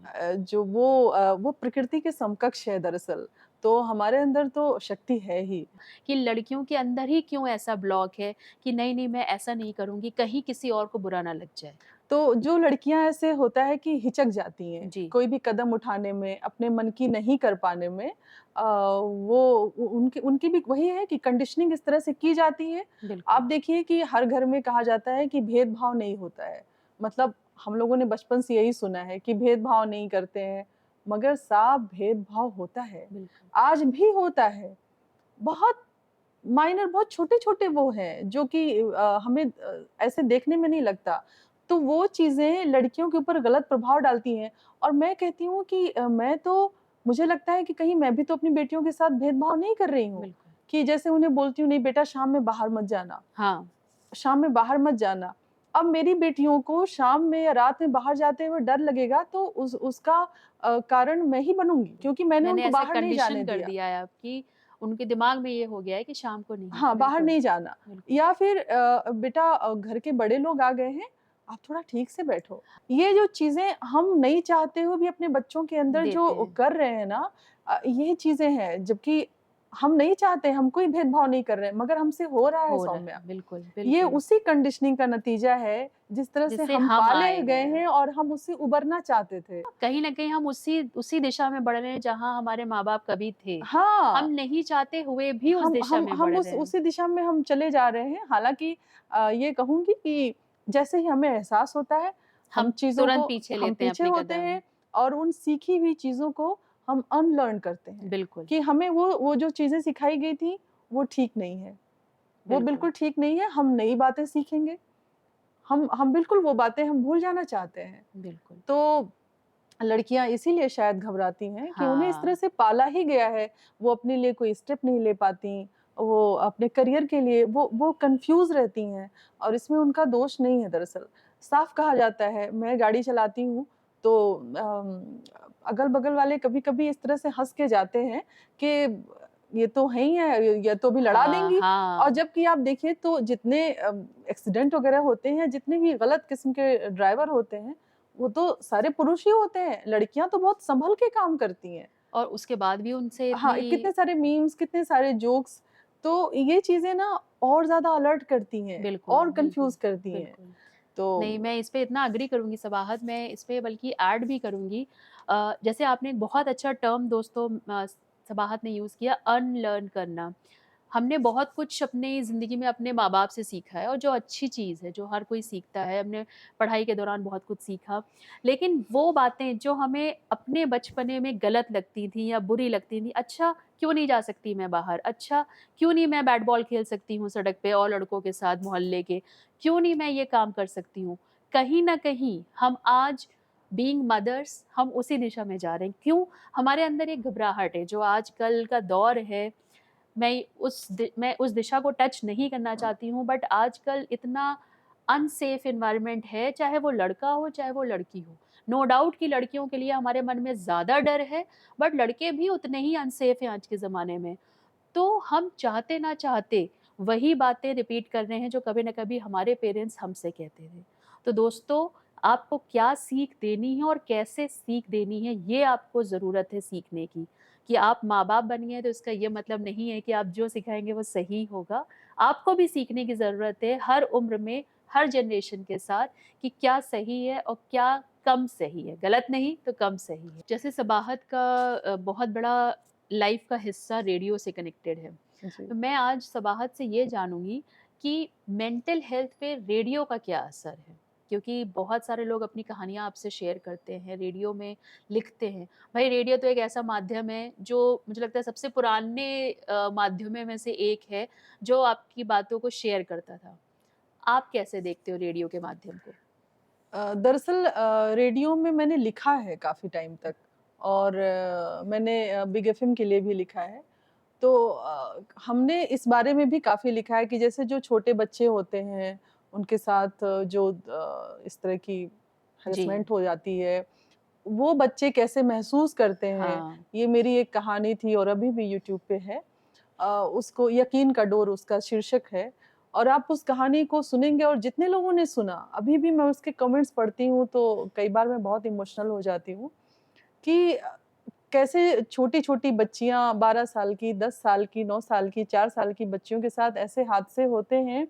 वो प्रकृति के समकक्ष है दरअसल, तो हमारे अंदर तो शक्ति है ही। कि लड़कियों के अंदर ही क्यों ऐसा ब्लॉक है कि नहीं, नहीं मैं ऐसा नहीं करूँगी, कहीं किसी और को बुरा ना लग जाए? तो जो लड़कियाँ ऐसे होता है कि हिचक जाती हैं, जी। कोई भी कदम उठाने में, अपने मन की नहीं कर पाने में, वो उ उनकी उनकी भी वही है कि कंडीशनिंग इस तरह से की जाती है। बिल्कुल। आप देखिए कि हर घर में कहा जाता है कि भेदभाव नहीं होता है। मतलब हम लोगों ने बचपन से यही सुना है कि भेदभाव नहीं करते हैं, मगर साफ भेदभाव होता है। बिल्कुल। आज भी होता है। बहुत माइनर, बहुत छोटे-छोटे वो हैं जो कि हमें ऐसे देखने में नहीं लगता। तो वो चीज़ें लड़कियों के ऊपर गलत प्रभाव डालती हैं। और मैं कहती हूँ कि मैं तो मुझे लगता है कि कहीं मैं भी तो अपनी बेटियों के साथ भेदभाव नहीं कर रही हूँ, बिल्कुल। कि जैसे उन्हें बोलती हूँ नहीं बेटा शाम में बाहर मत जाना, हाँ। शाम में बाहर मत जाना। अब मेरी बेटियों को शाम में या रात में बाहर जाते हुए डर लगेगा, तो उसका कारण मैं ही बनूँगी, क्योंकि मैंने मैंने उनको ऐसा बाहर नहीं कंडीशन जाने कर दिया। दिया है अब कि उनके दिमाग में ये हो गया है कि शाम को नहीं। हाँ, बाहर बिल्कुल। नहीं जाना। बिल्कुल। या फिर बेटा घर के बड़े लोग आ गए हैं, आप थोड़ा ठीक से बैठो। ये जो चीज़ें हम नहीं चाहते हुए भी अपने बच्चों के अंदर देते जो हैं। कर रहे हैं ना, ये चीज़ें हैं, जबकि हम नहीं चाहते, हम कोई भेदभाव नहीं कर रहे हैं, मगर हमसे हो रहा है हो रहा सौम्या। है, बिल्कुल, ये बिल्कुल। उसी कंडीशनिंग का नतीजा है, जिस तरह से जिससे हम हम पाले आए गए हैं। हैं और हम उससे उबरना चाहते थे। कहीं न कहीं हम उसी उसी दिशा में बढ़ रहे हैं जहाँ हमारे माँ-बाप कभी थे। हम हाँ। नहीं चाहते हुए भी उस हम दिशा हम में हम बढ़ उस रहे हैं। उसी दिशा में हम चले जा रहे हैं। हालाँकि ये कहूँगी कि जैसे ही हमें एहसास होता है, हम हम चीज़ों तुरंत को पीछे हम लेते हैं पीछे अपने होते कदम। हैं और उन सीखी हुई चीज़ों को हम अनलर्न करते हैं, बिल्कुल। कि हमें वो जो चीज़ें सिखाई गई थी, वो ठीक नहीं है। वो बिल्कुल। बिल्कुल ठीक नहीं है, हम नई बातें सीखेंगे। हम बिल्कुल वो बातें हम भूल जाना चाहते हैं। बिल्कुल। तो लड़कियाँ इसीलिए शायद घबराती हैं कि उन्हें इस तरह हाँ। से पाला ही गया है, वो अपने लिए कोई स्टेप नहीं ले पातीं, वो अपने करियर के लिए वो कन्फ्यूज़ रहती हैं, और इसमें उनका दोष नहीं है दरअसल। साफ कहा जाता है, मैं गाड़ी चलाती हूँ तो अगल-बगल वाले कभी-कभी इस तरह से हँस के जाते हैं कि ये तो हैं ही हैं, ये तो अभी लड़ा हाँ, देंगी। और हाँ। जबकि आप देखिए तो जितने एक्सीडेंट वगैरह होते हैं, जितने भी गलत किस्म के ड्राइवर होते हैं, वो तो सारे पुरुष ही होते हैं, लड़कियाँ तो बहुत सँभल के काम करती हैं। और उसके बाद भी उनसे हाँ, इतनी कितने सारे मीम्स, कितने सारे जोक्स, तो ये चीज़ें ना और ज़्यादा अलर्ट करती हैं, बिल्कुल, और बिल्कुल, कन्फ्यूज़ करती हैं। बिल्कुल। नहीं, तो मैं इस पे इतना एग्री करूँगी सबाहत, मैं इस पे बल्कि ऐड भी करूँगी। जैसे आपने एक बहुत अच्छा टर्म दोस्तों सबाहत ने यूज़ किया, अनलर्न करना। हमने बहुत कुछ अपनी ज़िंदगी में अपने माँ-बाप से सीखा है और जो अच्छी चीज़ है, जो हर कोई सीखता है, हमने पढ़ाई के दौरान बहुत कुछ सीखा। लेकिन वो बातें जो हमें अपने बचपने में गलत लगती थी या बुरी लगती थी, अच्छा क्यों नहीं जा सकती मैं बाहर? अच्छा क्यों नहीं मैं बैट बॉल खेल सकती हूँ सड़क पे और लड़कों के साथ मोहल्ले के? क्यों नहीं मैं ये काम कर सकती हूँ? कहीं न कहीं हम आज बीइंग मदर्स हम उसी दिशा में जा रहे हैं। क्यों? हमारे अंदर एक घबराहट है, जो आजकल का दौर है, मैं उस दिशा को टच नहीं करना चाहती हूँ, बट आजकल इतना अनसेफ एनवायरनमेंट है, चाहे वो लड़का हो, चाहे वो लड़की हो। नो डाउट कि लड़कियों के लिए हमारे मन में ज़्यादा डर है, बट लड़के भी उतने ही अनसेफ हैं आज के ज़माने में। तो हम चाहते ना चाहते वही बातें रिपीट कर रहे हैं जो कभी न कभी हमारे पेरेंट्स हमसे कहते थे। तो दोस्तों, आपको क्या सीख देनी है और कैसे सीख देनी है, ये आपको ज़रूरत है सीखने की। कि आप माँ-बाप बन गए हैं तो इसका ये मतलब नहीं है कि आप जो सिखाएँगे वो सही होगा। आपको भी सीखने की ज़रूरत है हर उम्र में, हर जनरेशन के साथ, कि क्या सही है और क्या कम सही है। गलत नहीं तो कम सही है। जैसे सबाहत का बहुत बड़ा लाइफ़ का हिस्सा रेडियो से कनेक्टेड है। जी। तो मैं आज सबाहत से ये जानूँगी कि मेंटल हेल्थ पे रेडियो का क्या असर है? क्योंकि बहुत सारे लोग अपनी कहानियाँ आपसे शेयर करते हैं, रेडियो में लिखते हैं। भाई रेडियो तो एक ऐसा माध्यम है जो मुझे लगता है सबसे पुराने माध्यमों में से एक है, जो आपकी बातों को शेयर करता था। आप कैसे देखते हो रेडियो के माध्यम को? दरअसल रेडियो में मैंने लिखा है काफ़ी टाइम तक और मैंने बिग एफ़एम के लिए भी लिखा है। तो हमने इस बारे में भी काफ़ी लिखा है कि जैसे जो छोटे बच्चे होते हैं, उनके साथ जो इस तरह की जी। हैरेसमेंट हो जाती है, वो बच्चे कैसे महसूस करते हैं। हाँ, ये मेरी एक कहानी थी और अभी भी यूट्यूब पे है। उसको यकीन का डोर उसका शीर्षक है और आप उस कहानी को सुनेंगे और जितने लोगों ने सुना, अभी भी मैं उसके कमेंट्स पढ़ती हूँ तो कई बार मैं बहुत इमोशनल हो जाती हूँ कि कैसे छोटी-छोटी बच्चियाँ 12 साल की, 10 साल की, 9 साल की, 4 साल की बच्चियों के साथ ऐसे हादसे होते हैं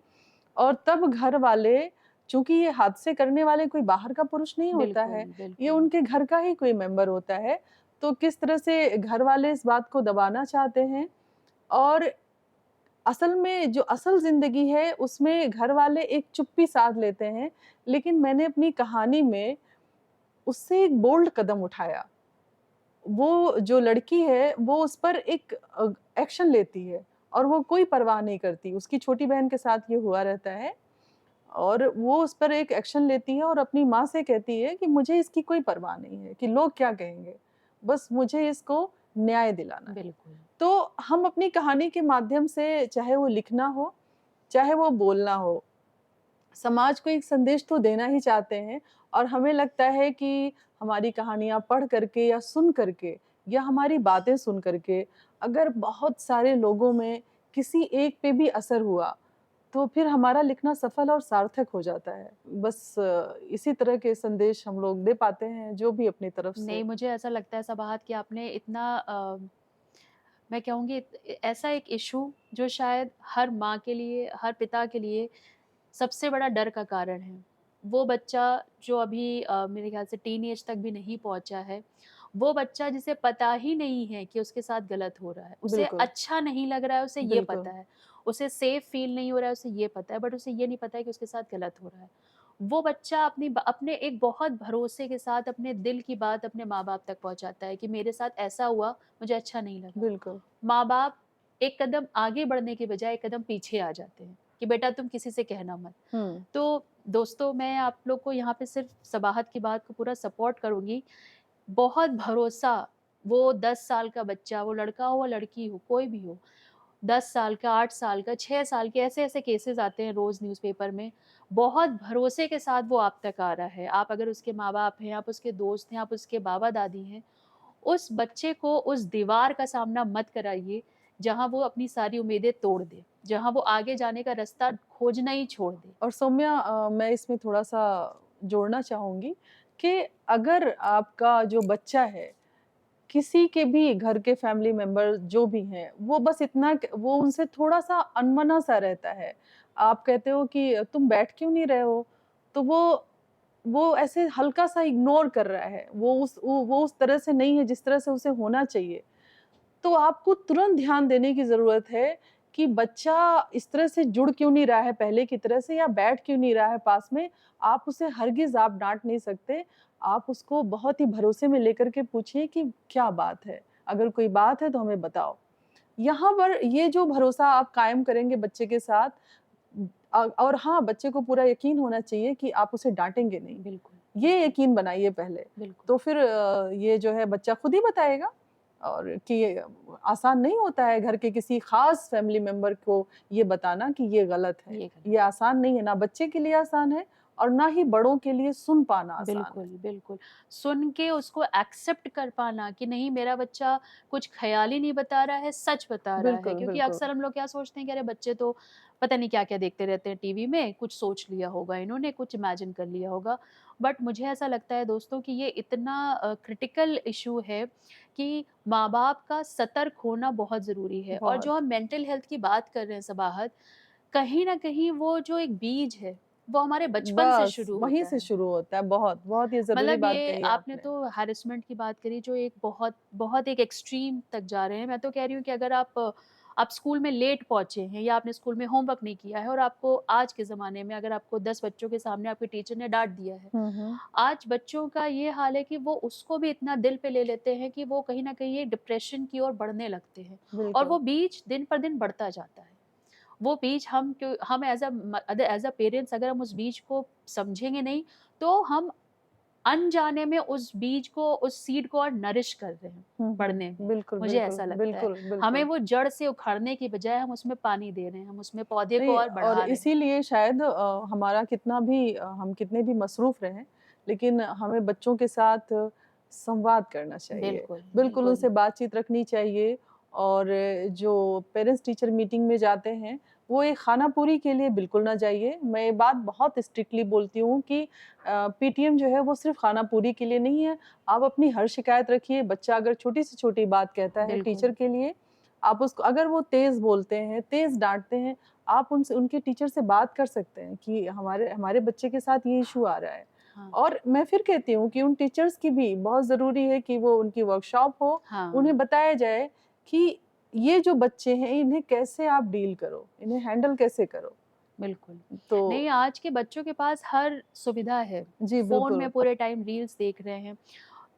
और तब घर वाले, चूँकि ये हादसे करने वाले कोई बाहर का पुरुष नहीं होता बिल्कुल, है, ये बिल्कुल। उनके घर का ही कोई मेंबर होता है, तो किस तरह से घर वाले इस बात को दबाना चाहते हैं और असल में जो असल ज़िंदगी है, उसमें घर वाले एक चुप्पी साध लेते हैं, लेकिन मैंने अपनी कहानी में उससे एक बोल्ड कदम उठाया। वो जो लड़की है, वो उस पर एक एक्शन लेती है और वो कोई परवाह नहीं करती। उसकी छोटी बहन के साथ ये हुआ रहता है और वो उस पर एक एक्शन लेती है और अपनी माँ से कहती है कि मुझे इसकी कोई परवाह नहीं है कि लोग क्या कहेंगे, बस मुझे इसको न्याय दिलाना है। बिल्कुल। तो हम अपनी कहानी के माध्यम से चाहे वो लिखना हो, चाहे वो बोलना हो, समाज को एक संदेश तो देना ही चाहते हैं और हमें लगता है कि हमारी कहानियाँ पढ़ करके या सुन करके या हमारी बातें सुन करके अगर बहुत सारे लोगों में किसी एक पे भी असर हुआ, तो फिर हमारा लिखना सफल और सार्थक हो जाता है। बस इसी तरह के संदेश हम लोग दे पाते हैं, जो भी अपनी तरफ नहीं, से। मुझे ऐसा लगता है सबाहत कि आपने इतना मैं कहूँगी ऐसा एक इश्यू जो शायद हर माँ के लिए, हर पिता के लिए सबसे बड़ा डर का कारण है। वो बच्चा जो अभी मेरे ख़्याल से टीनेज तक भी नहीं पहुँचा है, वो बच्चा जिसे पता ही नहीं है कि उसके साथ गलत हो रहा है। उसे बिल्कुल, अच्छा नहीं लग रहा है, उसे ये बिल्कुल, पता है। उसे सेफ़ फ़ील नहीं हो रहा है, उसे ये पता है, बट उसे ये नहीं पता है कि उसके साथ गलत हो रहा है। वो बच्चा अपने एक बहुत भरोसे के साथ अपने दिल की बात अपने माँ-बाप तक पहुँचाता है कि मेरे साथ ऐसा हुआ, मुझे अच्छा नहीं लगा। बिल्कुल। माँ-बाप एक कदम आगे बढ़ने के बजाय एक कदम पीछे आ जाते हैं कि बेटा तुम किसी से कहना मत। हुँ, तो दोस्तों, मैं आप लोग को यहाँ पे सिर्फ़ सबाहत की बात को पूरा सपोर्ट करूँगी। बहुत भरोसा, वो 10 साल का बच्चा, वो लड़का हो या लड़की हो, कोई भी हो, 10 साल का, 8 साल का, 6 साल के, ऐसे-ऐसे केसेज़ आते हैं रोज़ न्यूज़पेपर में। बहुत भरोसे के साथ वो आप तक आ रहा है। आप अगर उसके माँ-बाप हैं, आप उसके दोस्त हैं, आप उसके बाबा-दादी हैं, उस बच्चे को उस दीवार का सामना मत कराइए, जहाँ वो अपनी सारी उम्मीदें तोड़ दे, जहाँ वो आगे जाने का रास्ता खोजना ही छोड़ दे। और सौम्या मैं इसमें थोड़ा-सा जोड़ना चाहूँगी कि अगर आपका जो बच्चा है किसी के भी घर के फैमिली मेंबर जो भी हैं, वो बस इतना क वो उनसे थोड़ा-सा अनमना-सा रहता है। आप कहते हो कि तुम बैठ क्यों नहीं रहे हो? तो वो ऐसे हल्का-सा इग्नोर कर रहा है। वो उस तरह से नहीं है जिस तरह से उसे होना चाहिए। तो आपको तुरंत ध्यान देने की ज़रूरत है कि बच्चा इस तरह से जुड़ क्यों नहीं रहा है पहले की तरह से, या बैठ क्यों नहीं रहा है पास में। आप उसे हरगिज़ आप डाँट नहीं सकते। आप उसको बहुत ही भरोसे में लेकर के पूछिए कि क्या बात है? अगर कोई बात है तो हमें बताओ। यहाँ पर ये जो भरोसा आप कायम करेंगे बच्चे के साथ, और हाँ, बच्चे को पूरा यकीन होना चाहिए कि आप उसे डाँटेंगे नहीं। बिल्कुल, ये यकीन बनाइए पहले, बिल्कुल। तो फिर ये जो है बच्चा खुद ही बताएगा। और कि आसान नहीं होता है घर के किसी ख़ास फैमिली मेंबर को ये बताना कि ये गलत है। ये गलत ये आसान नहीं है, ना बच्चे के लिए आसान है और ना ही बड़ों के लिए सुन पाना आसान बिल्कुल, है। बिल्कुल। सुन के उसको एक्सेप्ट कर पाना कि नहीं मेरा बच्चा कुछ ख़याली नहीं बता रहा है, सच बता रहा है। बिल्कुल, क्योंकि बिल्कुल। अक्सर हम लोग क्या सोचते हैं कि अरे बच्चे तो पता नहीं क्या-क्या देखते रहते हैं टीवी में, कुछ सोच लिया होगा इन्होंने, कुछ इमेजिन कर लिया होगा। बट मुझे ऐसा लगता है दोस्तों कि ये इतना क्रिटिकल इश्यू है कि माँ-बाप का सतर्क होना बहुत ज़रूरी है। और बहुत। जो हम मेंटल हेल्थ की बात कर रहे हैं सबाहत, कहीं न कहीं वो जो एक बीज है, वो हमारे बचपन से बस शुरू वहीं होता से है। शुरू होता है। बहुत, बहुत ये ज़रूरी मतलब बात ये कही आपने आपने। तो हैरेसमेंट की बात करी जो एक बहुत बहुत एक एक्सट्रीम तक जा रहे हैं। मैं तो कह रही हूँ कि अगर आप स्कूल में लेट पहुँचे हैं या आपने स्कूल में होमवर्क नहीं किया है और आपको आज के ज़माने में अगर आपको 10 बच्चों के सामने आपके टीचर ने डाँट दिया है। हुँ, हुँ। आज बच्चों का ये हाल है कि वो उसको भी इतना दिल पे ले लेते हैं कि वो कहीं न कहीं एक डिप्रेशन की ओर बढ़ने लगते हैं और बिल्कुल। वो बीज दिन पर दिन बढ़ता जाता है। वो बीज हम एज़ अ पेरेंट्स अगर हम उस बीज को समझेंगे नहीं, तो हम अनजाने में उस बीज को, उस सीड को और नरिश कर रहे हैं, हुँ, बढ़ने हुँ। में। बिल्कुल, मुझे बिल्कुल, ऐसा लगता है। बिल्कुल, हमें बिल्कुल। वो जड़ से उखाड़ने की बजाय हम उसमें पानी दे रहे हैं, हम उसमें पौधे को नहीं, और और बढ़ा रहे हैं। इसीलिए शायद हमारा कितना भी हम कितने भी मसरूफ़ रहें, लेकिन हमें बच्चों के साथ संवाद करना चाहिए। बिल्कुल, बिल्कुल बिल्कुल। उनसे बातचीत रखनी चाहिए। और जो पेरेंट्स टीचर मीटिंग में जाते हैं, वो एक खानापुरी के लिए बिल्कुल ना जाइए। मैं ये बात बहुत स्ट्रिक्टली बोलती हूँ कि पीटीएम जो है वो सिर्फ़ खानापुरी के लिए नहीं है। आप अपनी हर शिकायत रखिए। बच्चा अगर छोटी से छोटी बात कहता है टीचर बिल्कुल। के लिए, आप उसको, अगर वो तेज़ बोलते हैं, तेज़ डाँटते हैं, आप उनसे, उनके टीचर से बात कर सकते हैं कि हमारे हमारे बच्चे के साथ ये इश्यू आ रहा है। हाँ, और मैं फिर कहती हूँ कि उन टीचर्स की भी बहुत ज़रूरी है कि वो उनकी वर्कशॉप हो, हाँ, उन्हें बताया जाए कि ये जो बच्चे हैं इन्हें कैसे आप डील करो, इन्हें हैंडल कैसे करो। बिल्कुल। तो नहीं, आज के बच्चों के पास हर सुविधा है। जी, फ़ोन बिल्कुल। में पूरे टाइम रील्स देख रहे हैं।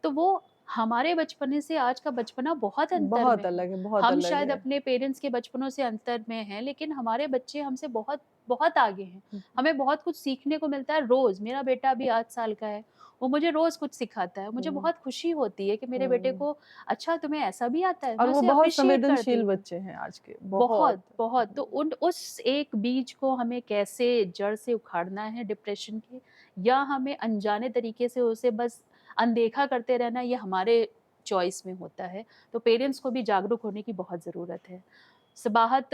तो वो हमारे बचपने से आज का बचपना बहुत अंतर में बहुत है। अलग है, बहुत हम अलग शायद है। अपने पेरेंट्स के बचपनों से अंतर में हैं, लेकिन हमारे बच्चे हमसे बहुत बहुत आगे हैं। हमें बहुत कुछ सीखने को मिलता है रोज़। मेरा बेटा अभी 8 साल का है, वो मुझे रोज़ कुछ सिखाता है। मुझे हुँ, बहुत खुशी होती है कि मेरे बेटे हुँ। को अच्छा तुम्हें ऐसा भी आता है, और मैं वो उसे बहुत एप्रिशिएट करती संवेदनशील हूँ। बच्चे हैं आज के, बहुत, बहुत। बहुत। तो उन उस एक बीज को हमें कैसे जड़ से उखाड़ना है डिप्रेशन के, या हमें अनजाने तरीके से उसे बस अनदेखा करते रहना, ये हमारे चॉइस में होता है। तो पेरेंट्स को भी जागरूक होने की बहुत ज़रूरत है। सबाहत,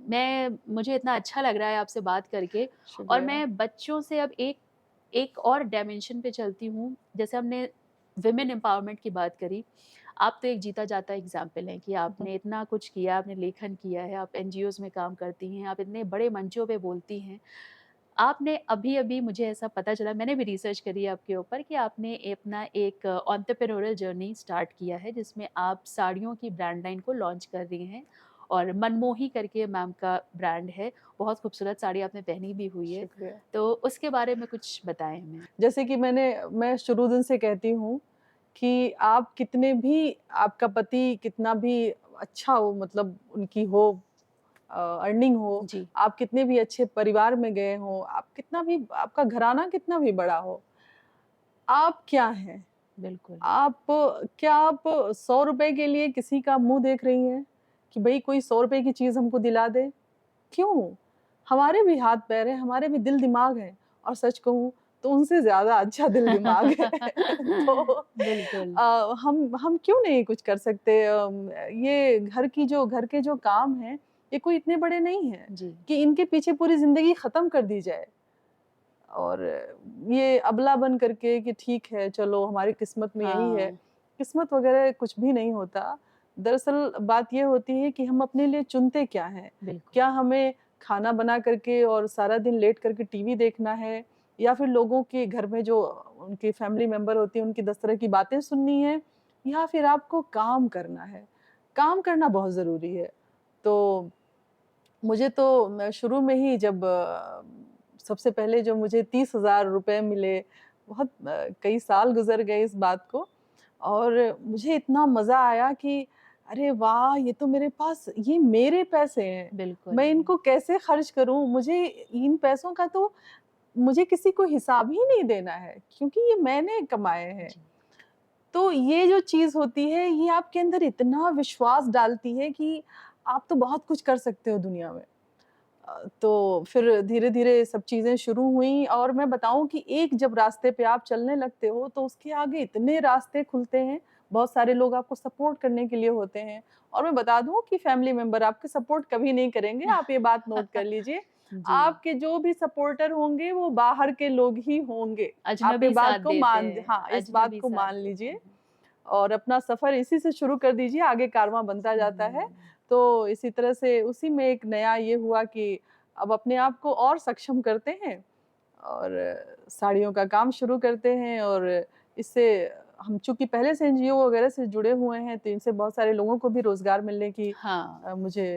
मैं मुझे इतना अच्छा लग रहा है आपसे बात करके और शुक्रिया। मैं बच्चों से अब एक एक और डायमेंशन पे चलती हूँ। जैसे हमने वुमेन एम्पावरमेंट की बात करी, आप तो एक जीता जाता एग्ज़ाम्पल हैं कि आपने इतना कुछ किया, आपने लेखन किया है, आप एनजीओज़ में काम करती हैं, आप इतने बड़े मंचों पे बोलती हैं। आपने अभी-अभी मुझे ऐसा पता चला, मैंने भी रिसर्च करी है आपके ऊपर कि आपने अपना एक एंटरप्रेन्योरियल जर्नी स्टार्ट किया है, जिसमें आप साड़ियों की ब्रांड लाइन को लॉन्च कर रही हैं और मनमोही करके मैम का ब्रांड है। बहुत खूबसूरत साड़ी आपने पहनी भी हुई है। शुक्रिया। तो उसके बारे में कुछ बताएँ हमें? जैसे कि मैं शुरू दिन से कहती हूँ कि आप कितने भी, आपका पति कितना भी अच्छा हो, मतलब उनकी हो अर्निंग हो, जी, आप कितने भी अच्छे परिवार में गए हों, आप कितना भी, आपका घराना कितना भी बड़ा हो, आप क्या हैं? बिल्कुल। आप, क्या आप ₹100 के लिए किसी का मुँह देख रही हैं कि भई कोई ₹100 की चीज़ हमको दिला दे? क्यों? हमारे भी हाथ-पैर हैं, हमारे भी दिल-दिमाग हैं, और सच कहूँ तो उनसे ज़्यादा अच्छा दिल-दिमाग है। तो बिल्कुल, हम क्यों नहीं कुछ कर सकते? ये घर के जो काम हैं, ये कोई इतने बड़े नहीं हैं जी। कि इनके पीछे पूरी ज़िंदगी ख़त्म कर दी जाए। और ये अबला बन करके कि ठीक है, चलो हमारी किस्मत में यही है। हाँ, किस्मत वग़ैरह कुछ भी नहीं होता। दरअसल बात ये होती है कि हम अपने लिए चुनते क्या हैं? बिल्कुल। क्या हमें खाना बना करके और सारा दिन लेट करके टीवी देखना है, या फिर लोगों के घर में जो उनकी फैमिली मेंबर होती हैं, उनकी 10 तरह की बातें सुननी है, या फिर आपको काम करना है? काम करना बहुत ज़रूरी है। तो मुझे तो मैं शुरू में ही जब सबसे पहले जो मुझे 30,000 रुपए मिले, बहुत कई साल गुज़र गए इस बात को और मुझे इतना मज़ा आया कि अरे वाह! ये तो मेरे पास ये मेरे पैसे हैं, बिल्कुल। मैं इनको कैसे खर्च करूँ? मुझे इन पैसों का तो मुझे किसी को हिसाब ही नहीं देना है, क्योंकि ये मैंने कमाए हैं। जी। तो ये जो चीज़ होती है, ये आपके अंदर इतना विश्वास डालती है कि आप तो बहुत कुछ कर सकते हो दुनिया में। तो फिर धीरे-धीरे सब चीज़ें शुरू हुईं और मैं बताऊँ कि एक जब रास्ते पे आप चलने लगते हो, तो उसके आगे इतने रास्ते खुलते हैं, बहुत सारे लोग आपको सपोर्ट करने के लिए होते हैं और मैं बता दूँ कि फैमिली मेंबर आपके सपोर्ट कभी नहीं करेंगे, आप ये बात नोट कर लीजिए। जी। आपके जो भी सपोर्टर होंगे, वो बाहर के लोग ही होंगे। आप ये अजनबी बात साथ को देते मान हैं, हाँ, इस बात अजनबी को साथ मान देते लीजिए। हैं। और अपना सफ़र इसी से शुरू कर दीजिए, आगे कारवां बनता जाता है। हुँ। तो इसी तरह से उसी में एक नया ये हुआ कि अब अपने आप को और सक्षम करते हैं और साड़ियों का काम शुरू करते हैं और इससे हम चूँकि पहले से एनजीओ वगैरह से जुड़े हुए हैं, तो इनसे बहुत सारे लोगों को भी रोज़गार मिलने की हाँ। मुझे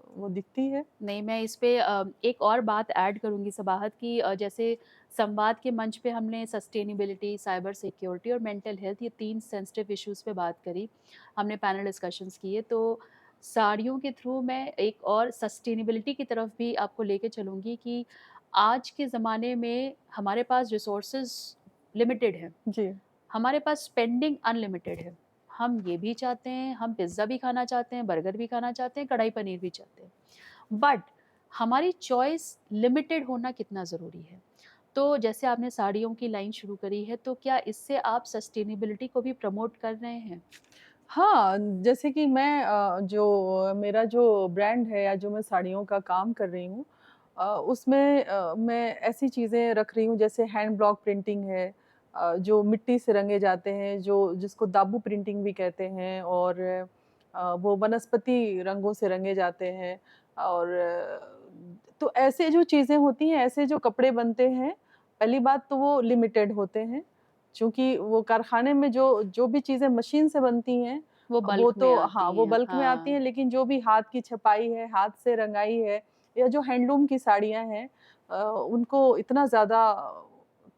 वो दिखती है। नहीं, मैं इस पे एक और बात ऐड करूँगी सबाहत कि जैसे संवाद के मंच पे हमने सस्टेनेबिलिटी, साइबर सिक्योरिटी और मेंटल हेल्थ ये 3 सेंसिटिव इश्यूज़ पे बात करी। हमने पैनल डिस्कशंस किए, तो साड़ियों के थ्रू मैं एक और सस्टेनेबिलिटी की तरफ भी आपको लेके चलूँगी कि आज के ज़माने में हमारे पास रिसोर्सेज़ लिमिटेड हैं। जी, हमारे पास स्पेंडिंग अनलिमिटेड है। हम ये भी चाहते हैं, हम पिज़्ज़ा भी खाना चाहते हैं, बर्गर भी खाना चाहते हैं, कढ़ाई पनीर भी चाहते हैं। बट हमारी चॉइस लिमिटेड होना कितना ज़रूरी है। तो जैसे आपने साड़ियों की लाइन शुरू करी है, तो क्या इससे आप सस्टेनेबिलिटी को भी प्रमोट कर रहे हैं? हाँ, जैसे कि मैं जो मेरा जो ब्रांड है या जो मैं साड़ियों का काम कर रही हूँ उसमें मैं ऐसी चीज़ें रख रही हूँ जैसे हैंड ब्लॉक प्रिंटिंग है जो मिट्टी से रंगे जाते हैं जो जिसको दाबू प्रिंटिंग भी कहते हैं और वो वनस्पति रंगों से रंगे जाते हैं और तो ऐसे जो चीज़ें होती हैं, ऐसे जो कपड़े बनते हैं, पहली बात तो वो लिमिटेड होते हैं। चूँकि वो कारखाने में जो जो भी चीज़ें मशीन से बनती हैं, वो वो बल्क में तो हाँ, आती वो हैं। बल्क में आती हैं, हाँ। लेकिन जो भी हाथ की छपाई है, हाथ से रंगाई है या जो हैंडलूम की साड़ियाँ हैं उनको इतना ज़्यादा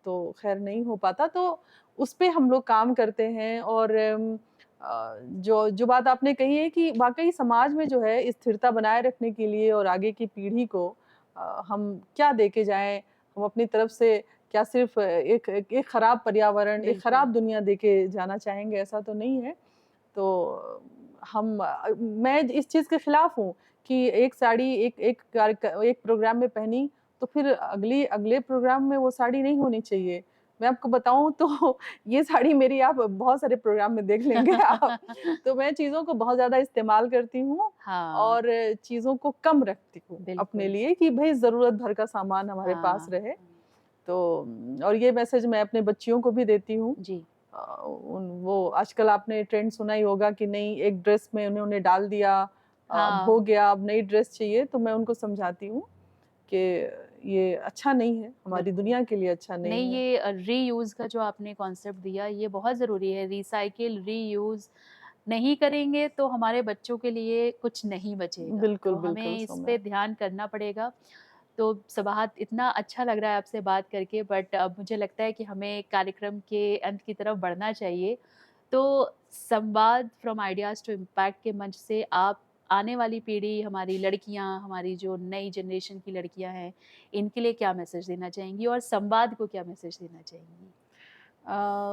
तो ख़ैर नहीं हो पाता, तो उस पे हम लोग काम करते हैं और जो जो बात आपने कही है कि वाक़ई समाज में जो है स्थिरता बनाए रखने के लिए और आगे की पीढ़ी को हम क्या दे के जाएँ, हम अपनी तरफ से क्या सिर्फ़ एक एक एक खराब पर्यावरण, एक बिल्कुल। खराब दुनिया दे के जाना चाहेंगे, ऐसा तो नहीं है। तो मैं इस चीज़ के खिलाफ हूँ कि एक साड़ी एक एक एक प्रोग्राम में पहनी, तो फिर अगले प्रोग्राम में वो साड़ी नहीं होनी चाहिए। मैं आपको बताऊँ तो ये साड़ी मेरी आप बहुत सारे प्रोग्राम में देख लेंगे आप। तो मैं चीज़ों को बहुत ज़्यादा इस्तेमाल करती हूँ हाँ, और चीज़ों को कम रखती हूँ अपने बिल्कुल। लिए कि भई ज़रूरत भर का सामान हमारे पास हाँ, रहे। हाँ। तो और ये मैसेज मैं अपने बच्चियों को भी देती हूँ। जी। उन वो आजकल आपने ट्रेंड सुना ही होगा कि नई एक ड्रेस में उन्होंने डाल दिया, अब हो हाँ। गया, अब नई ड्रेस चाहिए, तो मैं उनको समझाती हूँ कि ये अच्छा नहीं है, हमारी बिल्कुल। दुनिया के लिए अच्छा नहीं, नहीं है। ये रीयूज़ का जो आपने कॉन्सेप्ट दिया, ये बहुत ज़रूरी है। रिसाइकिल, रीयूज़ नहीं करेंगे तो हमारे बच्चों के लिए कुछ नहीं बचेगा। बिल्कुल, तो बिल्कुल हमें इस पे सौम्या। ध्यान करना पड़ेगा। तो सबाहत इतना अच्छा लग रहा है आपसे बात करके, बट अब मुझे लगता है कि हमें कार्यक्रम के अंत की तरफ बढ़ना चाहिए। तो संवाद फ्रॉम आइडियाज़ टू इम्पैक्ट के मंच से आप आने वाली पीढ़ी, हमारी लड़कियाँ, हमारी जो नई जनरेशन की लड़कियाँ हैं, इनके लिए क्या मैसेज देना चाहेंगी और संवाद को क्या मैसेज देना चाहेंगी?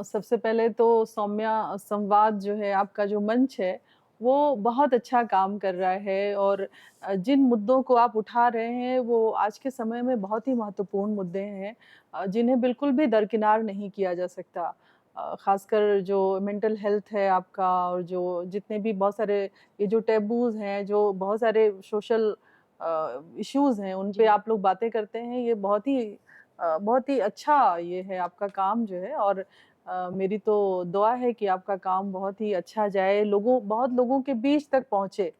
सबसे पहले तो सौम्या संवाद जो है आपका जो मंच है, वो बहुत अच्छा काम कर रहा है और जिन मुद्दों को आप उठा रहे हैं, वो आज के समय में बहुत ही महत्वपूर्ण मुद्दे हैं जिन्हें बिल्कुल भी दरकिनार नहीं किया जा सकता। ख़ासकर जो मेंटल हेल्थ है आपका और जो जितने भी बहुत सारे ये जो टैबूज़ हैं, जो बहुत सारे सोशल इश्यूज़ हैं, उन पे जी। आप लोग बातें करते हैं, ये बहुत ही अच्छा ये है आपका काम जो है और मेरी तो दुआ है कि आपका काम बहुत ही अच्छा जाए, बहुत लोगों के बीच तक पहुँचे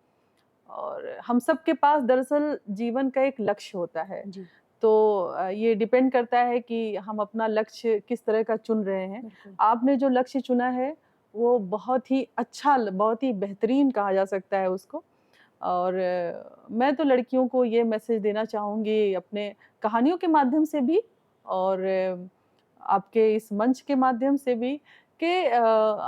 और हम सब के पास दरअसल जीवन का एक लक्ष्य होता है। जी, तो ये डिपेंड करता है कि हम अपना लक्ष्य किस तरह का चुन रहे हैं। बिल्कुल। आपने जो लक्ष्य चुना है, वो बहुत ही अच्छा ल बहुत ही बेहतरीन कहा जा सकता है उसको और मैं तो लड़कियों को ये मैसेज देना चाहूँगी अपने कहानियों के माध्यम से भी और आपके इस मंच के माध्यम से भी कि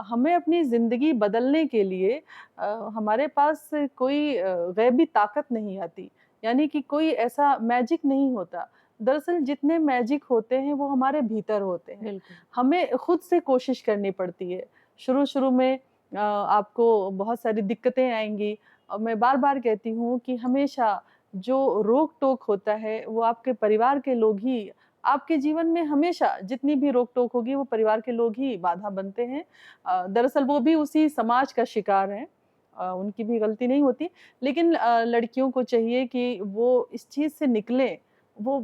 हमें अपनी ज़िंदगी बदलने के लिए हमारे पास कोई ग़ैबी ताकत नहीं आती, यानी कि कोई ऐसा मैजिक नहीं होता। दरअसल जितने मैजिक होते हैं वो हमारे भीतर होते हैं। बिल्कुल। हमें खुद से कोशिश करनी पड़ती है। शुरू-शुरू में आपको बहुत सारी दिक्कतें आएँगी और मैं बार-बार कहती हूँ कि हमेशा जो रोक-टोक होता है वो आपके परिवार के लोग ही आपके जीवन में हमेशा जितनी भी रोक-टोक होगी वो परिवार के लोग ही बाधा बनते हैं। दरअसल वो भी उसी समाज का शिकार हैं। उनकी भी गलती नहीं होती। लेकिन लड़कियों को चाहिए कि वो इस चीज़ से निकलें। वो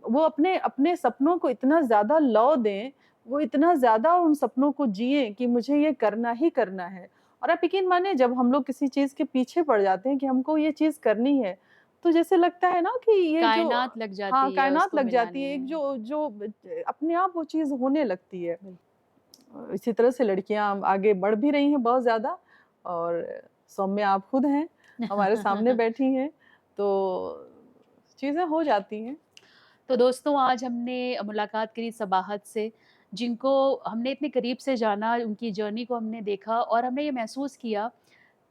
वो अपने अपने सपनों को इतना ज़्यादा लौ दें, वो इतना ज़्यादा उन सपनों को जिएँ कि मुझे ये करना ही करना है। और आप यकीन मानिए जब हम लोग किसी चीज़ के पीछे पड़ जाते हैं कि हमको ये चीज़ करनी है, तो जैसे लगता है ना कि ये जो कायनात लग हाँ, जाती है कायनात उसको लग जाती मिलाने है। एक में। जो जो अपने आप वो चीज़ होने लगती है। बिल्कुल। इसी तरह से लड़कियाँ आगे बढ़ भी रही हैं बहुत ज़्यादा और सौम्या आप खुद हैं, हमारे सामने बैठी हैं, तो चीज़ें हो जाती हैं। तो दोस्तों, आज हमने मुलाकात करी सबाहत से, जिनको हमने इतने करीब से जाना, उनकी जर्नी को हमने देखा और हमने ये महसूस किया,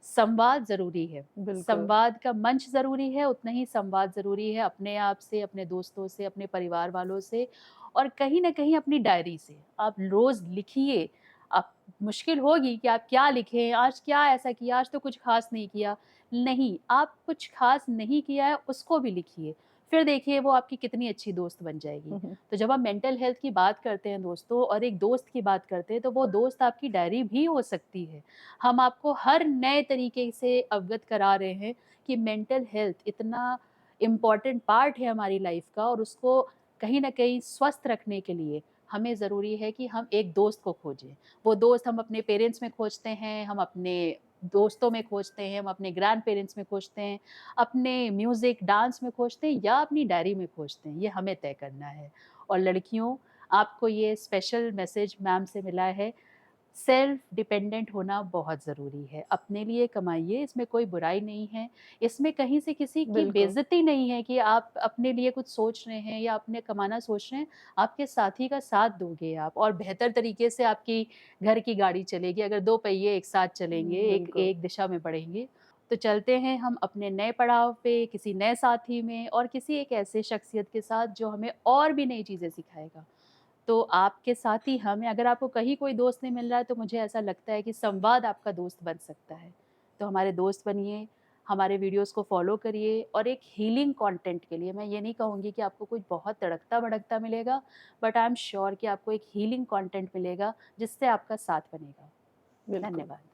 संवाद ज़रूरी है। बिल्कुल। संवाद का मंच ज़रूरी है, उतना ही संवाद ज़रूरी है अपने आप से, अपने दोस्तों से, अपने परिवार वालों से और कहीं न कहीं अपनी डायरी से। आप रोज़ लिखिए, आप मुश्किल होगी कि आप क्या लिखें, आज क्या ऐसा किया, आज तो कुछ ख़ास नहीं किया। नहीं, आप कुछ ख़ास नहीं किया है, उसको भी लिखिए। फिर देखिए वो आपकी कितनी अच्छी दोस्त बन जाएगी। हुँ, हुँ। तो जब हम मेंटल हेल्थ की बात करते हैं दोस्तों और एक दोस्त की बात करते हैं, तो वो दोस्त आपकी डायरी भी हो सकती है। हम आपको हर नए तरीके से अवगत करा रहे हैं कि मेंटल हेल्थ इतना इम्पोर्टेंट पार्ट है हमारी लाइफ का और उसको कहीं न कहीं स्वस्थ रखने के लिए हमें ज़रूरी है कि हम एक दोस्त को खोजें। वो दोस्त हम अपने पेरेंट्स में खोजते हैं, हम अपने दोस्तों में खोजते हैं, हम अपने ग्रैंड पेरेंट्स में खोजते हैं, अपने म्यूज़िक, डांस में खोजते हैं या अपनी डायरी में खोजते हैं, ये हमें तय करना है। और लड़कियों, आपको ये स्पेशल मैसेज मैम से मिला है, सेल्फ डिपेंडेंट होना बहुत ज़रूरी है। अपने लिए कमाइए, इसमें कोई बुराई नहीं है। इसमें कहीं से किसी की बिल्कुल। बेइज़्ज़ती नहीं है कि आप अपने लिए कुछ सोच रहे हैं या अपने कमाना सोच रहे हैं। आपके साथी का साथ दोगे आप और बेहतर तरीके से आपकी घर की गाड़ी चलेगी। अगर 2 पहिए एक साथ चलेंगे, एक बिल्कुल। एक दिशा में बढ़ेंगे। तो चलते हैं हम अपने नए पड़ाव पे, किसी नए साथी में और किसी एक ऐसे शख्सियत के साथ जो हमें और भी नई चीज़ें सिखाएगा। तो आपके साथ ही हम हैं, अगर आपको कहीं कोई दोस्त नहीं मिल रहा है तो मुझे ऐसा लगता है कि संवाद आपका दोस्त बन सकता है। तो हमारे दोस्त बनिए, हमारे वीडियोज़ को फ़ॉलो करिए और एक हीलिंग कंटेंट के लिए मैं ये नहीं कहूँगी कि आपको कुछ बहुत तड़कता-भड़कता मिलेगा, बट आई एम श्योर कि आपको एक हीलिंग कंटेंट मिलेगा जिससे आपका साथ बनेगा। बिल्कुल। धन्यवाद।